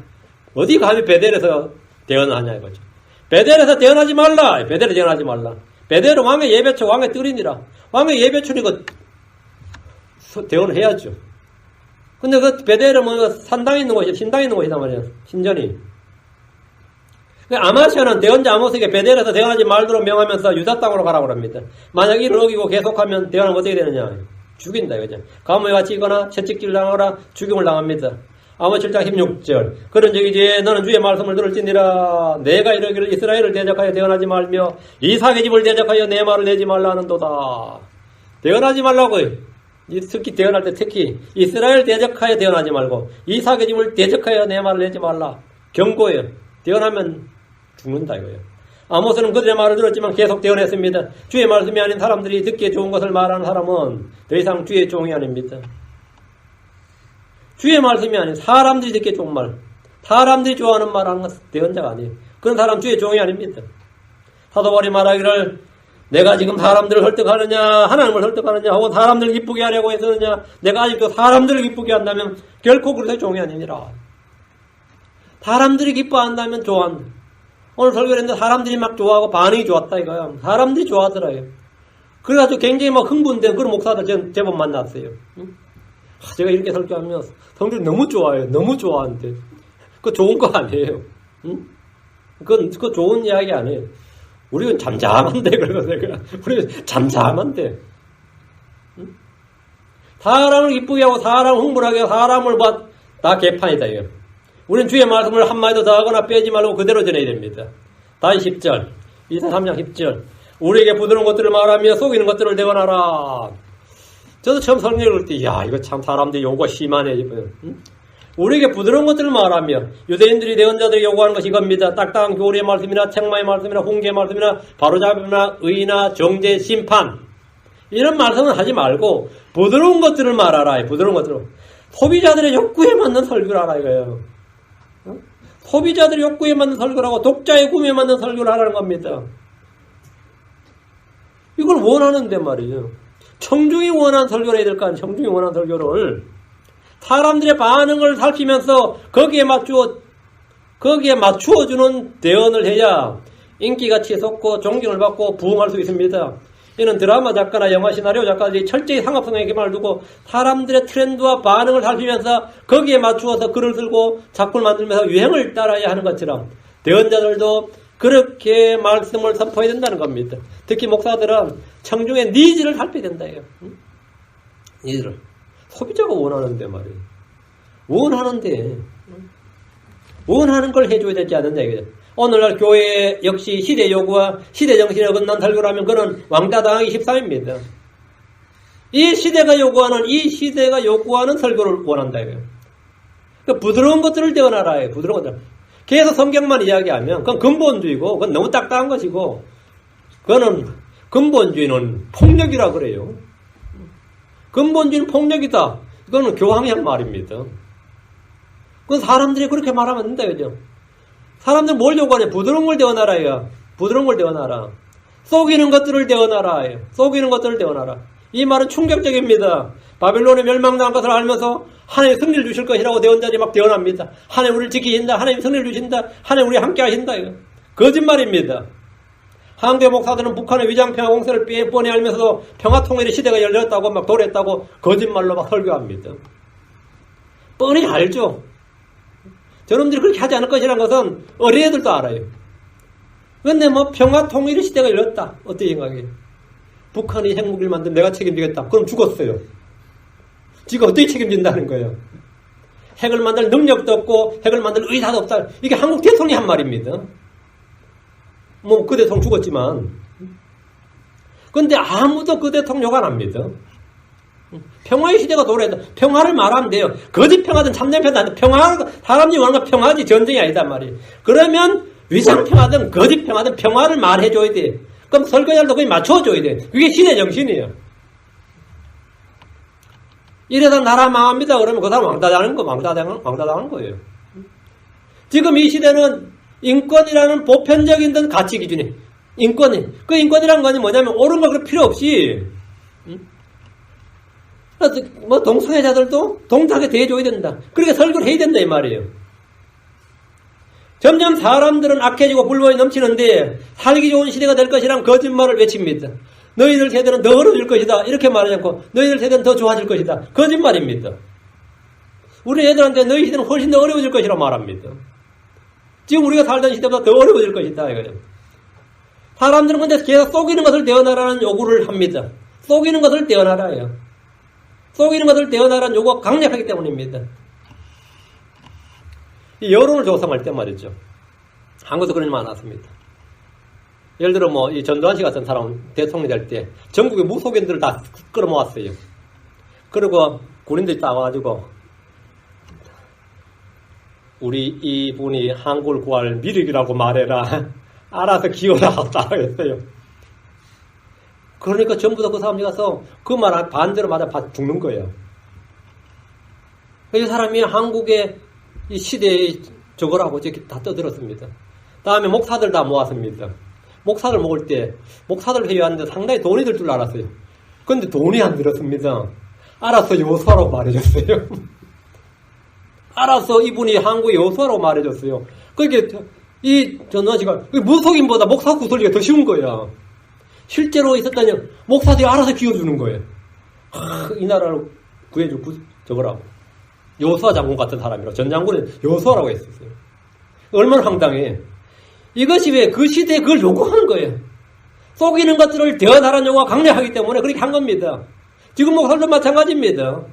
어디 감히 베델에서 대언을 하냐 이거죠. 베델에서 대언하지 말라. 베델에 대언하지 말라. 베델은 왕의 예배처 왕의 뜰이니라. 왕의 예배처니까 대언을 해야죠. 근데 그 베델은 뭐 산당에 있는 곳이 신당에 있는 곳이단 말이야. 신전이. 아마시아는 대언자 아모스에게 베델에서 대언하지 말도록 명하면서 유다 땅으로 가라고 합니다. 만약 이를 어기고 계속하면 대언하면 어떻게 되느냐? 죽인다 이거죠. 감옥에 갇히거나 채찍질 당하거나 죽임을 당합니다. 아모스 7장 16절 그런 적이 이제 너는 주의 말씀을 들을지니라. 내가 이르기를 이스라엘을 대적하여 대언하지 말며 이삭의 집을 대적하여 내 말을 내지 말라 하는도다. 대언하지 말라고요. 특히 대언할 때 특히 이스라엘 대적하여 대언하지 말고 이삭의 집을 대적하여 내 말을 내지 말라. 경고예요. 대언하면 죽는다 이거예요. 아모스는 그들의 말을 들었지만 계속 대언했습니다. 주의 말씀이 아닌 사람들이 듣기에 좋은 것을 말하는 사람은 더 이상 주의 종이 아닙니다. 주의 말씀이 아닌 사람들이 듣기에 좋은 말, 사람들이 좋아하는 말 하는 것은 대언자가 아니에요. 그런 사람 주의 종이 아닙니다. 사도 바울이 말하기를 내가 지금 사람들을 설득하느냐 하나님을 설득하느냐 혹은 사람들을 기쁘게 하려고 했느냐 내가 아직도 사람들을 기쁘게 한다면 결코 그렇게 종이 아니니라. 사람들이 기뻐한다면 좋아한다. 오늘 설교를 했는데 사람들이 막 좋아하고 반응이 좋았다 이거야. 사람들이 좋아하더라요. 그래가지고 굉장히 막 흥분된 그런 목사들 제법 만났어요. 제가 이렇게 설교하면 성들이 너무 좋아해요. 너무 좋아하는데. 그거 좋은 거 아니에요. 그거 좋은 이야기 아니에요. 우리는 잠잠한데, 그래서 내가. 우리는 잠잠한데. 사람을 기쁘게 하고, 사람을 흥분하게 하고, 사람을 다 개판이다, 이거. 우리는 주의 말씀을 한마디도 더 하거나 빼지 말고 그대로 전해야 됩니다. 다시 10절. 이사 3장 10절. 우리에게 부드러운 것들을 말하며 속이는 것들을 대언하라. 저도 처음 설명을 할 때, 이거 참 사람들이 요구가 심하네. 우리에게 부드러운 것들을 말하며 유대인들이 대언자들이 요구하는 것이 이겁니다. 딱딱한 교리의 말씀이나 책망의 말씀이나 훈계의 말씀이나 바로잡음이나 의나 정죄, 심판 이런 말씀은 하지 말고 부드러운 것들을 말하라. 부드러운 것들을. 소비자들의 욕구에 맞는 설교를 하라 이거예요. 소비자들의 욕구에 맞는 설교를 하고 독자의 구매에 맞는 설교를 하라는 겁니다. 이걸 원하는데 말이에요. 청중이 원하는 설교를 해야 될 거 아니에요. 청중이 원하는 설교를. 사람들의 반응을 살피면서 거기에 맞추어주는 대언을 해야 인기가치에 솟고 존경을 받고 부흥할 수 있습니다. 이는 드라마 작가나 영화 시나리오 작가들이 철저히 상업성에 기반을 두고 사람들의 트렌드와 반응을 살피면서 거기에 맞추어서 글을 쓰고 작품을 만들면서 유행을 따라야 하는 것처럼 대언자들도 그렇게 말씀을 선포해야 된다는 겁니다. 특히 목사들은 청중의 니즈를 살펴야 된다. 니즈를. 소비자가 원하는데 말이에요. 원하는 걸 해줘야 되지 않느냐 이거죠. 오늘날 교회 역시 시대 요구와 시대 정신에 어긋난 설교를 하면 그는 왕따당하기 십상입니다. 이 시대가 요구하는 설교를 원한다 이거예요. 그러니까 부드러운 것들을 대언하라. 부드러운 것들. 계속 성경만 이야기하면 그건 근본주의고 그건 너무 딱딱한 것이고 그거는 근본주의는 폭력이라 그래요. 근본주의는 폭력이다. 이거는 교황의 말입니다. 그건 사람들이 그렇게 말하면 안 된다 그죠? 사람들 뭘 요구하냐? 부드러운 걸 대언하라. 부드러운 걸 대언하라. 속이는 것들을 대언하라. 속이는 것들을 대언하라. 이 말은 충격적입니다. 바빌론에 멸망당한 것을 알면서 하나님 승리를 주실 것이라고 대언자들이 막 대언합니다. 하나님 우리를 지키신다. 하나님 승리를 주신다. 하나님 우리 함께 하신다. 거짓말입니다. 한국의 목사들은 북한의 위장평화 공세를 뻔히 알면서도 평화통일의 시대가 열렸다고 막 도랬다고 거짓말로 막 설교합니다. 뻔히 알죠. 저놈들이 그렇게 하지 않을 것이라는 것은 어린애들도 알아요. 그런데 뭐 평화통일의 시대가 열렸다. 어떻게 생각해요? 북한이 핵무기를 만들면 내가 책임지겠다. 그럼 죽었어요. 지가 어떻게 책임진다는 거예요? 핵을 만들 능력도 없고 핵을 만들 의사도 없다. 이게 한국 대통령이 한 말입니다. 뭐 그 대통령 죽었지만 그런데 아무도 그 대통령 욕 안 합니다. 평화의 시대가 도래했다. 평화를 말하면 돼요. 거짓 평화든 참된 평화든 사람들이 원하는 건 평화지 전쟁이 아니다 말이에요. 그러면 위장 평화든 거짓 평화든 평화를 말해줘야 돼. 그럼 설교자들도 거기 맞춰줘야 돼. 그게 시대 정신이에요. 이래서 나라 망합니다. 그러면 그 사람 왕따당하는 거예요. 지금 이 시대는 인권이라는 보편적인 가치 기준이 인권이. 그 인권이라는 건 뭐냐면 옳은 거 그럴 필요 없이 뭐 동성애자들도 동등하게 대해줘야 된다. 그렇게 설교를 해야 된다 이 말이에요. 점점 사람들은 악해지고 불법이 넘치는데 살기 좋은 시대가 될 것이란 거짓말을 외칩니다. 너희들 세대는 더 어려질 것이다. 이렇게 말하지 않고 너희들 세대는 더 좋아질 것이다. 거짓말입니다. 우리 애들한테 너희 시대는 훨씬 더 어려워질 것이라고 말합니다. 지금 우리가 살던 시대보다 더 어려워질 것이다. 이거죠. 사람들은 근데 계속 속이는 것을 대언하라는 요구를 합니다. 속이는 것을 대언하라요. 속이는 것을 대언하라는 요구가 강력하기 때문입니다. 이 여론을 조성할 때 말이죠. 한국도 그런 일 많았습니다. 예를 들어 뭐 이 전두환 씨 같은 사람 대통령이 될 때 전국의 무속인들을 다 끌어모았어요. 그리고 군인들이 따와가지고 우리 이분이 한국을 구할 미륵이라고 말해라. 알아서 기어라 하고 했어요. 그러니까 전부 다 그 사람이 가서 그 말 반대로 맞아 죽는 거예요. 이 사람이 한국의 이 시대의 저거라고 이렇게 다 떠들었습니다. 다음에 목사들 다 모았습니다. 목사들 모을 때 목사들 회의하는데 상당히 돈이 들 줄 알았어요. 그런데 돈이 안 들었습니다. 알아서 요소라고 말해줬어요. 알아서 이분이 한국의 요소라고 말해줬어요. 그러니까 이 전두환 씨가 무속인보다 목사 구설리가 더 쉬운 거야. 실제로 있었다니 목사들이 알아서 기어주는 거예요. 이 나라를 구해줄 저거라고. 요수아 장군 같은 사람이라고. 전 장군은 요수아라고 했었어요. 얼마나 황당해. 이것이 왜 그 시대에 그걸 요구하는 거예요. 속이는 것들을 대언하라는 요구가 강력하기 때문에 그렇게 한 겁니다. 지금 목사들도 마찬가지입니다.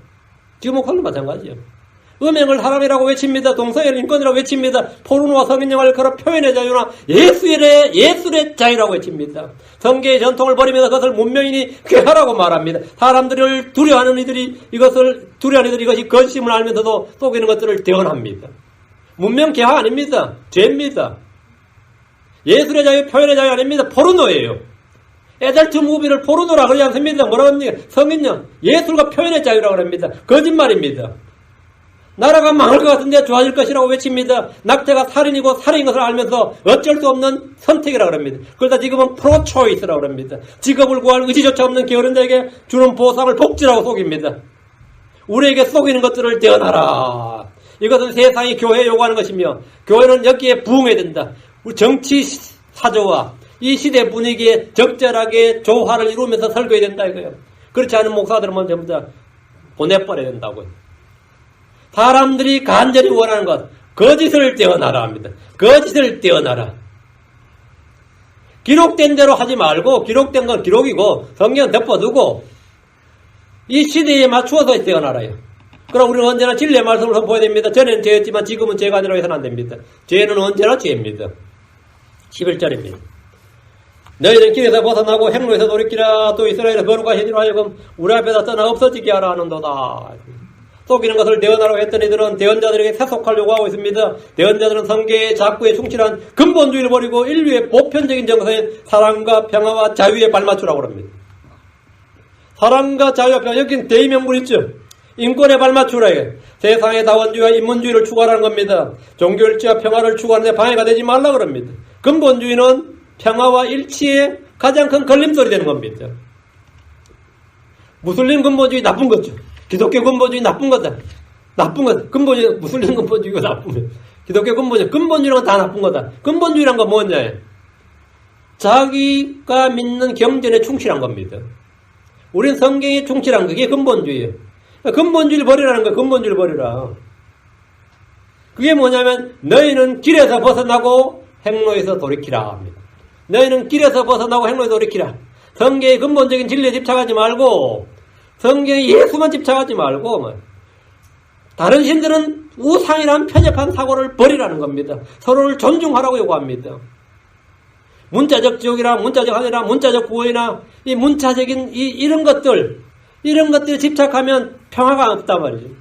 지금 목사들도 마찬가지예요. 음행을 하람이라고 외칩니다. 동성애를 인권이라고 외칩니다. 포르노와 성인영화를 걸어 표현의 자유나 예술의 자유라고 외칩니다. 성계의 전통을 버리면서 그것을 문명인이 괴하라고 말합니다. 사람들을 두려워하는 이들이 이것이 거짓임을 알면서도 속이는 것들을 대언합니다. 문명 개화 아닙니다. 죄입니다. 예술의 자유, 표현의 자유 아닙니다. 포르노예요. 애달트 무비를 포르노라 그러지 않습니다. 뭐라고 합니까? 성인영, 예술과 표현의 자유라고 합니다. 거짓말입니다. 나라가 망할 것 같은데 좋아질 것이라고 외칩니다. 낙태가 살인이고 살인인 것을 알면서 어쩔 수 없는 선택이라고 합니다. 그러다 지금은 프로초이스라고 합니다. 직업을 구할 의지조차 없는 게으른 자에게 주는 보상을 복지라고 속입니다. 우리에게 속이는 것들을 대언하라. 이것은 세상이 교회에 요구하는 것이며 교회는 여기에 부응해야 된다. 우리 정치 사조와 이 시대 분위기에 적절하게 조화를 이루면서 설교해야 된다 이거예요. 그렇지 않은 목사들은 전부 다 보내버려야 된다고요. 사람들이 간절히 원하는 것, 거짓을 떼어놔라 합니다. 거짓을 떼어놔라. 기록된 대로 하지 말고, 기록된 건 기록이고, 성경은 덮어두고, 이 시대에 맞추어서 떼어놔라요. 그럼 우리는 언제나 진리의 말씀을 선포해야 됩니다. 전에는 죄였지만 지금은 죄가 아니라고 해서는 안 됩니다. 죄는 언제나 죄입니다. 11절입니다. 너희는 길에서 벗어나고 행로에서 돌이키라. 또 이스라엘의 거룩하신 이로 하여금 우리 앞에서 떠나 없어지게 하라 하는도다. 속이는 것을 대언하라고 했던 이들은 대언자들에게 세속하려고 하고 있습니다. 대언자들은 성계의 작구에 충실한 근본주의를 버리고 인류의 보편적인 정서인 사랑과 평화와 자유에 발맞추라고 합니다. 사랑과 자유와 평화, 여긴 대의명분 있죠. 인권에 발맞추라. 세상의 다원주의와 인문주의를 추구하라는 겁니다. 종교일치와 평화를 추구하는데 방해가 되지 말라고 합니다. 근본주의는 평화와 일치의 가장 큰 걸림돌이 되는 겁니다. 무슬림 근본주의 나쁜 거죠. 기독교 근본주의 나쁜 거다. 나쁜 거다. 근본주의, 무슬림 근본주의가 나쁜 거다. 기독교 근본주의란 건 다 나쁜 거다. 근본주의란 건 뭐냐? 자기가 믿는 경전에 충실한 겁니다. 우린 성경에 충실한 거, 그게 근본주의예요. 근본주의를 버리라는 거예요. 근본주의를 버리라. 그게 뭐냐면 너희는 길에서 벗어나고 행로에서 돌이키라 합니다. 너희는 길에서 벗어나고 행로에서 돌이키라. 성경의 근본적인 진리에 집착하지 말고 성경에 예수만 집착하지 말고 다른 신들은 우상이라는 편협한 사고를 버리라는 겁니다. 서로를 존중하라고 요구합니다. 문자적 지옥이나 문자적 하늘이나 문자적 구원이나 이 문자적인 이런 것들에 집착하면 평화가 없단 말이지.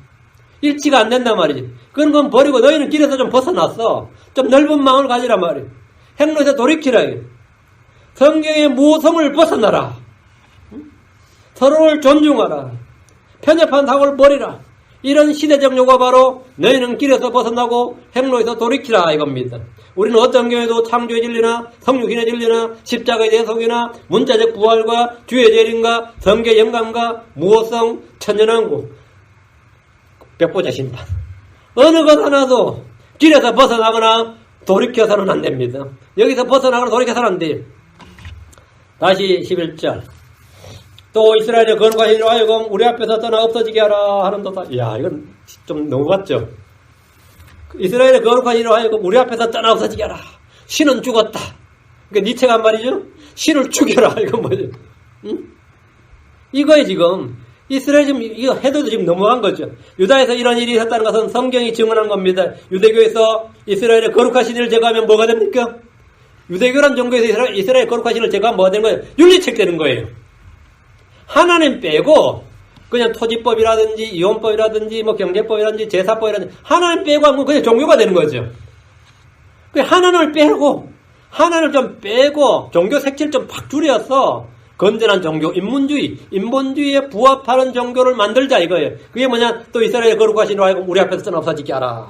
일치가 안 된단 말이지. 그런 건 버리고 너희는 길에서 좀 벗어났어. 좀 넓은 마음을 가지란 말이야. 행로에서 돌이키라. 성경의 모성을 벗어나라. 서로를 존중하라. 편협한 사고를 버리라. 이런 시대적 요구가 바로 너희는 길에서 벗어나고 행로에서 돌이키라 이겁니다. 우리는 어떤 경우에도 창조의 진리나 성육신의 진리나 십자가의 대속이나 문자적 부활과 주의 재림과 성계의 영감과 무호성, 천연왕국, 백보자 심판 어느 것 하나도 길에서 벗어나거나 돌이켜서는 안 됩니다. 여기서 벗어나거나 돌이켜서는 안 돼요. 다시 11절. 또 이스라엘의 거룩하신 이로 하여금 우리 앞에서 떠나 없어지게 하라 하는도다. 이야, 이건 좀 너무 같죠? 이스라엘의 거룩하신 이로 하여금 우리 앞에서 떠나 없어지게 하라. 신은 죽었다. 그러니까 니체가 한 말이죠? 신을 죽여라. 이건 뭐죠? 응? 이거에 지금 이스라엘 지금 이거 해도 지금 넘어간 거죠. 유다에서 이런 일이 있었다는 것은 성경이 증언한 겁니다. 유대교에서 이스라엘의 거룩하신 일을 제거하면 뭐가 됩니까? 유대교란 종교에서 이스라엘 거룩하신 일을 제거하면 뭐가 되는 거예요? 윤리책 되는 거예요. 하나님 빼고 그냥 토지법이라든지 이혼법이라든지 뭐 경제법이라든지 제사법이라든지 하나님 빼고 하면 그냥 종교가 되는 거죠. 그 하나님을 빼고 하나님을 좀 빼고 종교 색채를 좀 팍 줄여서 건전한 종교, 인본주의에 부합하는 종교를 만들자 이거예요. 그게 뭐냐? 또 이스라엘 거룩하신 이로 하여금 우리 앞에서 없어지게 하라.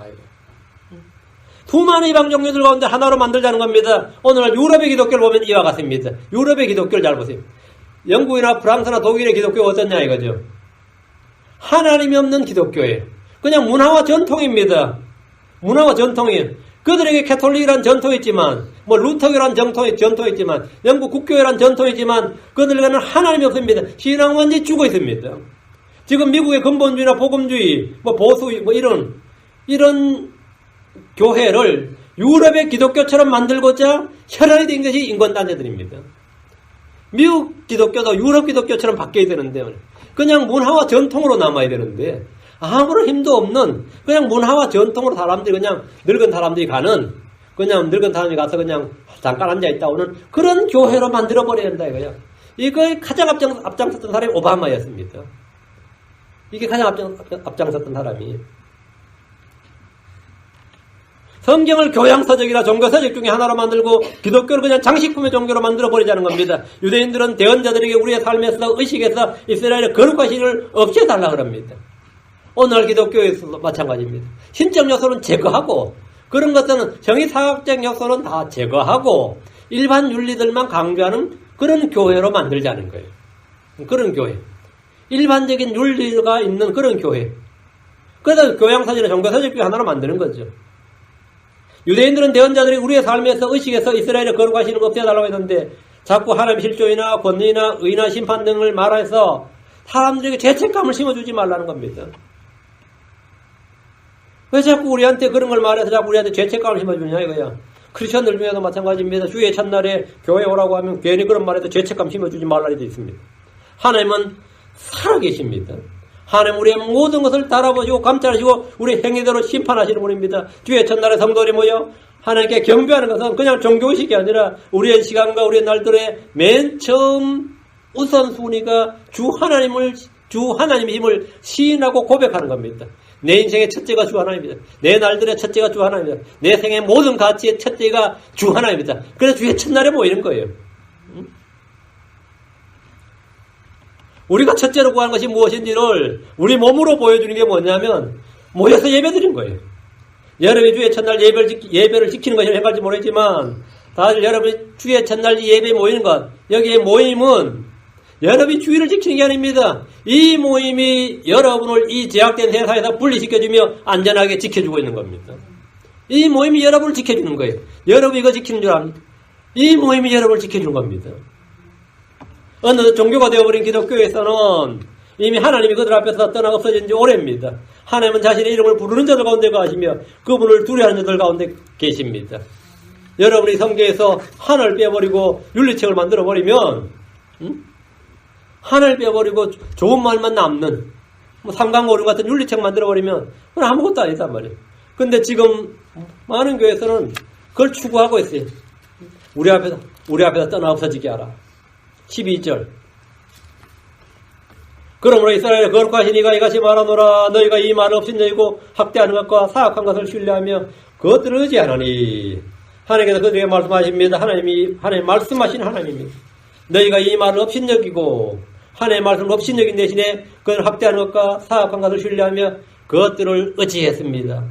수많은 이방 종교들 가운데 하나로 만들자는 겁니다. 오늘날 유럽의 기독교를 보면 이와 같습니다. 유럽의 기독교를 잘 보세요. 영국이나 프랑스나 독일의 기독교가 어떻냐 이거죠. 하나님이 없는 기독교예요. 그냥 문화와 전통입니다. 문화와 전통이에요. 그들에게 캐톨릭이란 전통이 있지만 뭐 루터교란 전통이 있지만 영국 국교회란 전통이 있지만 그들에게는 하나님이 없습니다. 신앙 완전히 죽어 있습니다. 지금 미국의 근본주의나 복음주의 뭐 보수 뭐 이런 교회를 유럽의 기독교처럼 만들고자 혈안이 된 것이 인권단체들입니다. 미국 기독교도 유럽 기독교처럼 바뀌어야 되는데 그냥 문화와 전통으로 남아야 되는데 아무런 힘도 없는 그냥 문화와 전통으로 사람들이 그냥 늙은 사람들이 가는 그냥 늙은 사람이 가서 그냥 잠깐 앉아있다 오는 그런 교회로 만들어버려야 된다 이거야. 이거에 가장 앞장섰던 사람이 오바마였습니다. 이게 가장 앞장섰던 사람이. 성경을 교양서적이나 종교서적 중에 하나로 만들고 기독교를 그냥 장식품의 종교로 만들어버리자는 겁니다. 유대인들은 대언자들에게 우리의 삶에서 의식에서 이스라엘의 거룩한 신을 없애달라 그럽니다. 오늘 기독교에서도 마찬가지입니다. 신적 요소는 제거하고 그런 것들은 정의사학적 요소는 다 제거하고 일반 윤리들만 강조하는 그런 교회로 만들자는 거예요. 그런 교회. 일반적인 윤리가 있는 그런 교회. 그래서 교양서적이나 종교서적 중에 하나로 만드는 거죠. 유대인들은 대언자들이 우리의 삶에서 의식에서 이스라엘의 거룩한 신을 없애달라고 했는데 자꾸 하나님의 실조이나 권위나 의나 심판 등을 말해서 사람들에게 죄책감을 심어주지 말라는 겁니다. 왜 자꾸 우리한테 그런 걸 말해서 자꾸 우리한테 죄책감을 심어주냐 이거야. 크리스천들 중에도 마찬가지입니다. 주의 첫날에 교회 오라고 하면 괜히 그런 말해서 죄책감 심어주지 말라는 게 있습니다. 하나님은 살아계십니다. 하나님 우리의 모든 것을 달아보시고 감찰하시고 우리 행위대로 심판하시는 분입니다. 주의 첫날에 성도들이 모여 하나님께 경배하는 것은 그냥 종교의식이 아니라 우리의 시간과 우리의 날들의 맨 처음 우선순위가 주 하나님의 힘을 시인하고 고백하는 겁니다. 내 인생의 첫째가 주 하나님입니다. 내 날들의 첫째가 주 하나님입니다. 내 생의 모든 가치의 첫째가 주 하나님입니다. 그래서 주의 첫날에 모이는 거예요. 우리가 첫째로 구하는 것이 무엇인지를 우리 몸으로 보여주는 게 뭐냐면 모여서 예배드린 거예요. 여러분이 주의 첫날 예배를 지키는 것이 행할지 모르겠지만 다들 여러분이 주의 첫날 예배에 모이는 것 여기에 모임은 여러분이 주의를 지키는 게 아닙니다. 이 모임이 여러분을 이 제약된 세상에서 분리시켜주며 안전하게 지켜주고 있는 겁니다. 이 모임이 여러분을 지켜주는 거예요. 여러분이 이거 지키는 줄 압니까? 이 모임이 여러분을 지켜주는 겁니다. 어느 종교가 되어버린 기독교에서는 이미 하나님이 그들 앞에서 떠나 없어진 지 오래입니다. 하나님은 자신의 이름을 부르는 자들 가운데 가시며 그분을 두려워하는 자들 가운데 계십니다. 여러분이 성경에서 하나를 빼버리고 윤리책을 만들어버리면 하나를 빼버리고 좋은 말만 남는 삼강오륜 같은 윤리책 만들어버리면 그건 아무것도 아니단 말이에요. 근데 지금 많은 교회에서는 그걸 추구하고 있어요. 우리 앞에서 떠나 없어지게 하라. 12절. 그러므로 이스라엘의 거룩하신 이가 이같이 말하노라. 너희가 이 말을 업신여기고 학대하는 것과 사악한 것을 신뢰하며 그것들을 의지하노니. 하나님께서 그들에게 말씀하십니다. 하나님 말씀하신 하나님입니다. 너희가 이 말을 업신여기고 하나님의 말씀을 업신여긴 대신에 그들을 학대하는 것과 사악한 것을 신뢰하며 그것들을 의지했습니다.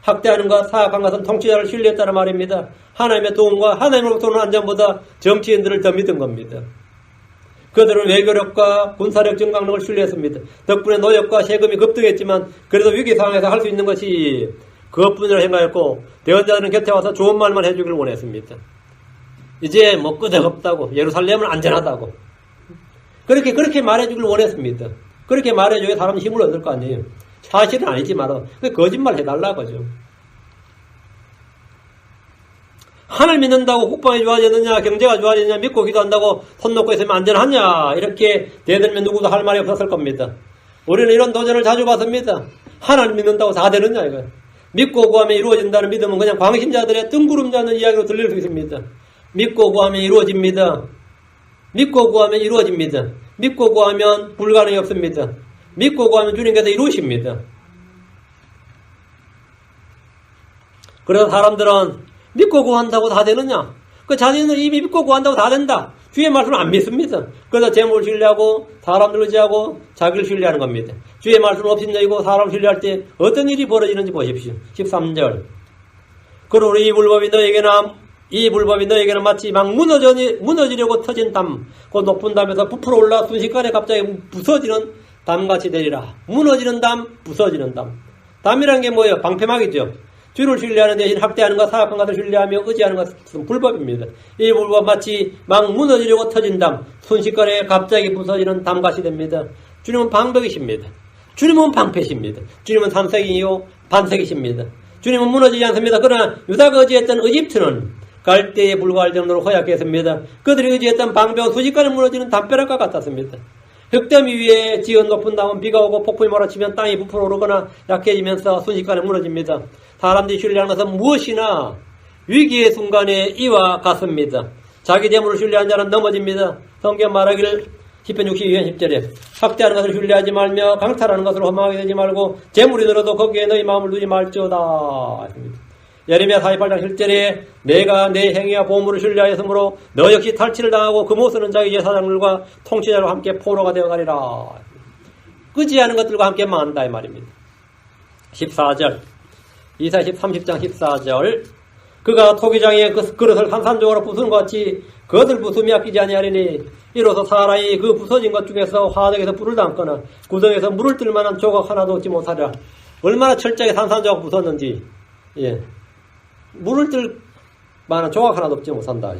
학대하는 것, 사악한 것은 통치자를 신뢰했다는 말입니다. 하나님의 도움과 하나님으로부터 오는 안전보다 정치인들을 더 믿은 겁니다. 그들은 외교력과 군사력 증강력을 신뢰했습니다. 덕분에 노역과 세금이 급등했지만 그래도 위기 상황에서 할 수 있는 것이 그것뿐이라 생각했고 대언자들은 곁에 와서 좋은 말만 해주기를 원했습니다. 이제 뭐 끄덕없다고 예루살렘은 안전하다고 그렇게 말해주길 원했습니다. 그렇게 말해줘야 사람이 힘을 얻을 거 아니에요. 사실은 아니지만 거짓말 해달라고죠. 하나님 믿는다고 국방이 좋아졌느냐 경제가 좋아졌느냐 믿고 기도한다고 손 놓고 있으면 안전하냐 이렇게 대들면 누구도 할 말이 없었을 겁니다. 우리는 이런 도전을 자주 받습니다. 하나님 믿는다고 다 되느냐 이거예요. 믿고 구하면 이루어진다는 믿음은 그냥 광신자들의 뜬구름 잡는 이야기로 들릴 수 있습니다. 믿고 구하면 이루어집니다. 믿고 구하면 이루어집니다. 믿고 구하면 불가능이 없습니다. 믿고 구하면 주님께서 이루십니다. 그래서 사람들은 믿고 구한다고 다 되느냐? 그 자신은 이미 믿고 구한다고 다 된다. 주의 말씀을 안 믿습니다. 그래서 재물을 신뢰하고 사람들을 의지하고 자기를 신뢰하는 겁니다. 주의 말씀을 업신여기고 사람을 신뢰할 때 어떤 일이 벌어지는지 보십시오. 13절. 그러므로 이 불법이 너에게는 마치 막 무너지려고 터진 담, 그 높은 담에서 부풀어 올라 순식간에 갑자기 부서지는 담같이 되리라. 무너지는 담, 부서지는 담. 담이란 게 뭐예요? 방패막이죠. 주를 신뢰하는 대신 학대하는 것, 사악한 것을 신뢰하며 의지하는 것은 불법입니다. 이 불법 마치 막 무너지려고 터진 담, 순식간에 갑자기 부서지는 담같이 됩니다. 주님은 방벽이십니다. 주님은 방패십니다. 주님은 삼색이요 반색이십니다. 주님은 무너지지 않습니다. 그러나 유다가 의지했던 이집트는 갈대에 불과할 정도로 허약했습니다. 그들이 의지했던 방벽은 순식간에 무너지는 담벼락과 같았습니다. 흙더미 위에 지은 높은 담은 비가 오고 폭풍이 몰아치면 땅이 부풀어 오르거나 약해지면서 순식간에 무너집니다. 사람들이 신뢰하는 것은 무엇이나 위기의 순간에 이와 같습니다. 자기 재물을 신뢰한 자는 넘어집니다. 성경 말하기를 10편 62편 10절에 학대하는 것을 신뢰하지 말며 강탈하는 것을 허망하게 되지 말고 재물이 늘어도 거기에 너희 마음을 두지 말지어다. 예레미야 48장 7절에 내가 내 행위와 보물을 신뢰하였으므로 너 역시 탈취를 당하고 그 모습은 자기 제사장들과 통치자로 함께 포로가 되어가리라. 끄지 않은 것들과 함께 만다 이 말입니다. 14절 이사야 30장 14절 그가 토기장에 그 그릇을 산산조각으로 부수는 것 같이 그것을 부수며 아끼지 아니하리니 이로써 사람이 그 부서진 것 중에서 화덕에서 불을 담거나 구덩에서 물을 뜰 만한 조각 하나도 얻지 못하리라. 얼마나 철저하게 산산조각 부쉈는지 물을 뜰 만한 조각 하나도 얻지 못한다.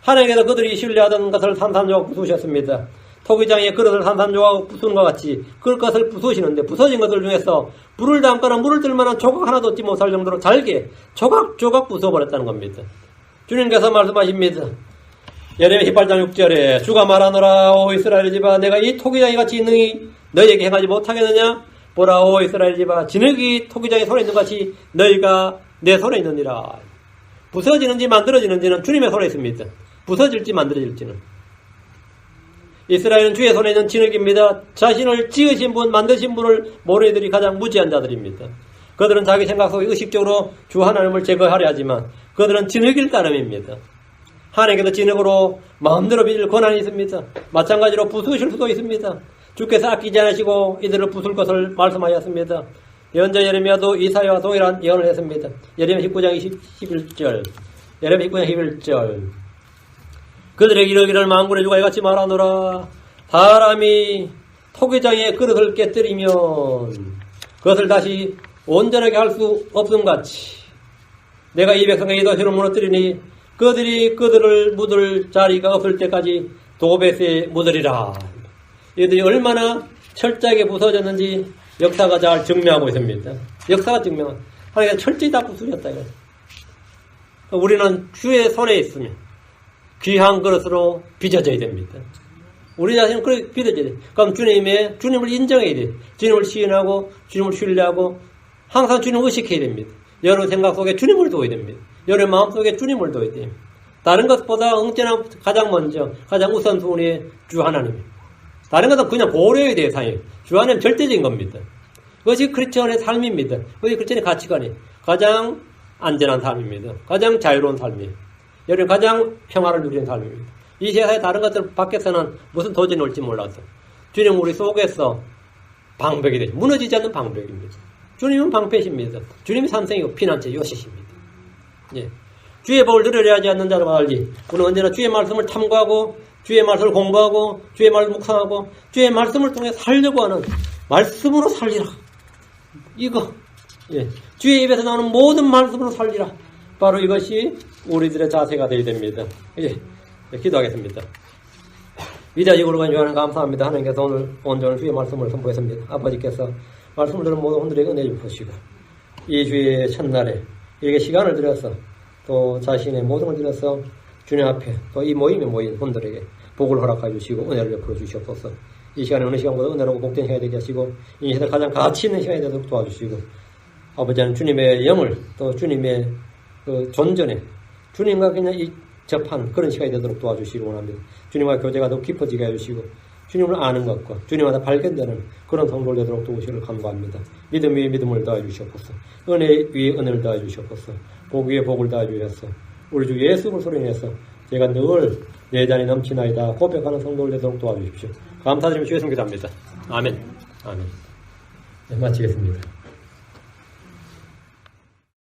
하나님께서 그들이 신뢰하던 것을 산산조각 부수셨습니다. 토기장에 그릇을 산산조각 부수는 것 같이 그것을 부수시는데 부서진 것들 중에서 불을 담거나 물을 뜰 만한 조각 하나도 얻지 못할 정도로 잘게 조각조각 부숴버렸다는 겁니다. 주님께서 말씀하십니다. 예레미야 18장 6절에 주가 말하노라 오 이스라엘 집아 내가 이 토기장이 같이 능히 너희에게 행하지 못하겠느냐 보라 오 이스라엘 집아 진흙이 토기장의 손에 있는 것 같이 너희가 내 손에 있느니라. 부서지는지 만들어지는지는 주님의 손에 있습니다. 부서질지 만들어질지는 이스라엘은 주의 손에 있는 진흙입니다. 자신을 지으신 분, 만드신 분을 모르는 이들이 가장 무지한 자들입니다. 그들은 자기 생각 속에 의식적으로 주 하나님을 제거하려 하지만 그들은 진흙일 따름입니다. 하나님께서 진흙으로 마음대로 빚을 권한이 있습니다. 마찬가지로 부수실 수도 있습니다. 주께서 아끼지 않으시고 이들을 부술 것을 말씀하셨습니다. 예언자 예레미야도 이사야와 동일한 예언을 했습니다. 예레미야 19장 11절 예레미야 19장 11절 그들에게 이르기를 만군의 주가 이같이 말하노라 사람이 토기장의 그릇을 깨뜨리면 그것을 다시 온전하게 할 수 없음같이 내가 이 백성의 이 도시를 무너뜨리니 그들이 그들을 묻을 자리가 없을 때까지 도벳에 묻으리라. 이들이 얼마나 철저하게 부서졌는지 역사가 잘 증명하고 있습니다. 역사가 증명한 하나님께서 철저히 다 부수셨다 이거예요. 우리는 주의 손에 있으면 귀한 그릇으로 빚어져야 됩니다. 우리 자신은 그렇게 빚어져야 돼. 그럼 주님을 인정해야 돼. 주님을 시인하고 주님을 신뢰하고 항상 주님을 의식해야 됩니다. 여러분 생각 속에 주님을 둬야 됩니다. 여러분 마음 속에 주님을 둬야 됩니다. 다른 것보다 언제나 가장 먼저 가장 우선순위의 주 하나님입니다. 다른 것은 그냥 고려의 대상이에요. 주 하나님 절대적인 겁니다. 그것이 크리스천의 삶입니다. 그것이 크리스천의 가치관이에요. 가장 안전한 삶입니다. 가장 자유로운 삶이에요. 여러분 가장 평화를 누리는 삶입니다. 이 세상의 다른 것들 밖에서는 무슨 도전이 올지 몰라서 주님 우리 속에서 방벽이 되죠. 무너지지 않는 방벽입니다. 주님은 방패십니다. 주님이 삼성이고 피난처 요새십니다. 예. 주의 법을 들으려 하지 않는 자를 말지. 우리는 언제나 주의 말씀을 탐구하고 주의 말씀을 공부하고 주의 말씀을 묵상하고 주의 말씀을 통해 살려고 하는 말씀으로 살리라. 이거 주의 입에서 나오는 모든 말씀으로 살리라. 바로 이것이 우리들의 자세가 되어야 됩니다. 기도하겠습니다. 위대하시고 거룩한 주님 감사합니다. 하나님께서 오늘 온전한 주의 말씀을 선포했습니다. 아버지께서 말씀을 들은 모든 분들에게 은혜 주시고 이 주의 첫날에 이렇게 시간을 들여서 또 자신의 모든 걸 들여서 주님 앞에 또 이 모임에 모인 분들에게 복을 허락하여 주시고 은혜를 베풀어 주시옵소서. 이 시간에 어느 시간보다 은혜로고 복된 시간이 되게 하시고 이 시간에 가장 가치 있는 시간이 되도록 도와주시고 아버지는 주님의 영을 또 주님의 그 존전에 주님과 그냥 접한 그런 시간이 되도록 도와주시기 원합니다. 주님과 교제가 더 깊어지게 해주시고 주님을 아는 것과 주님마다 발견되는 그런 성도를 되도록 도우시기를 간구합니다. 믿음 위에 믿음을 더해 주시옵소서. 은혜 위에 은혜를 더해 주시옵소서. 복 위에 복을 더해 주셔서 우리 주 예수 그리스도로 인해서 제가 늘 내 잔이 넘치나이다 고백하는 성도를 되도록 도와주십시오. 감사드리며 주의 성기도합니다. 아멘. 아멘. 네, 마치겠습니다.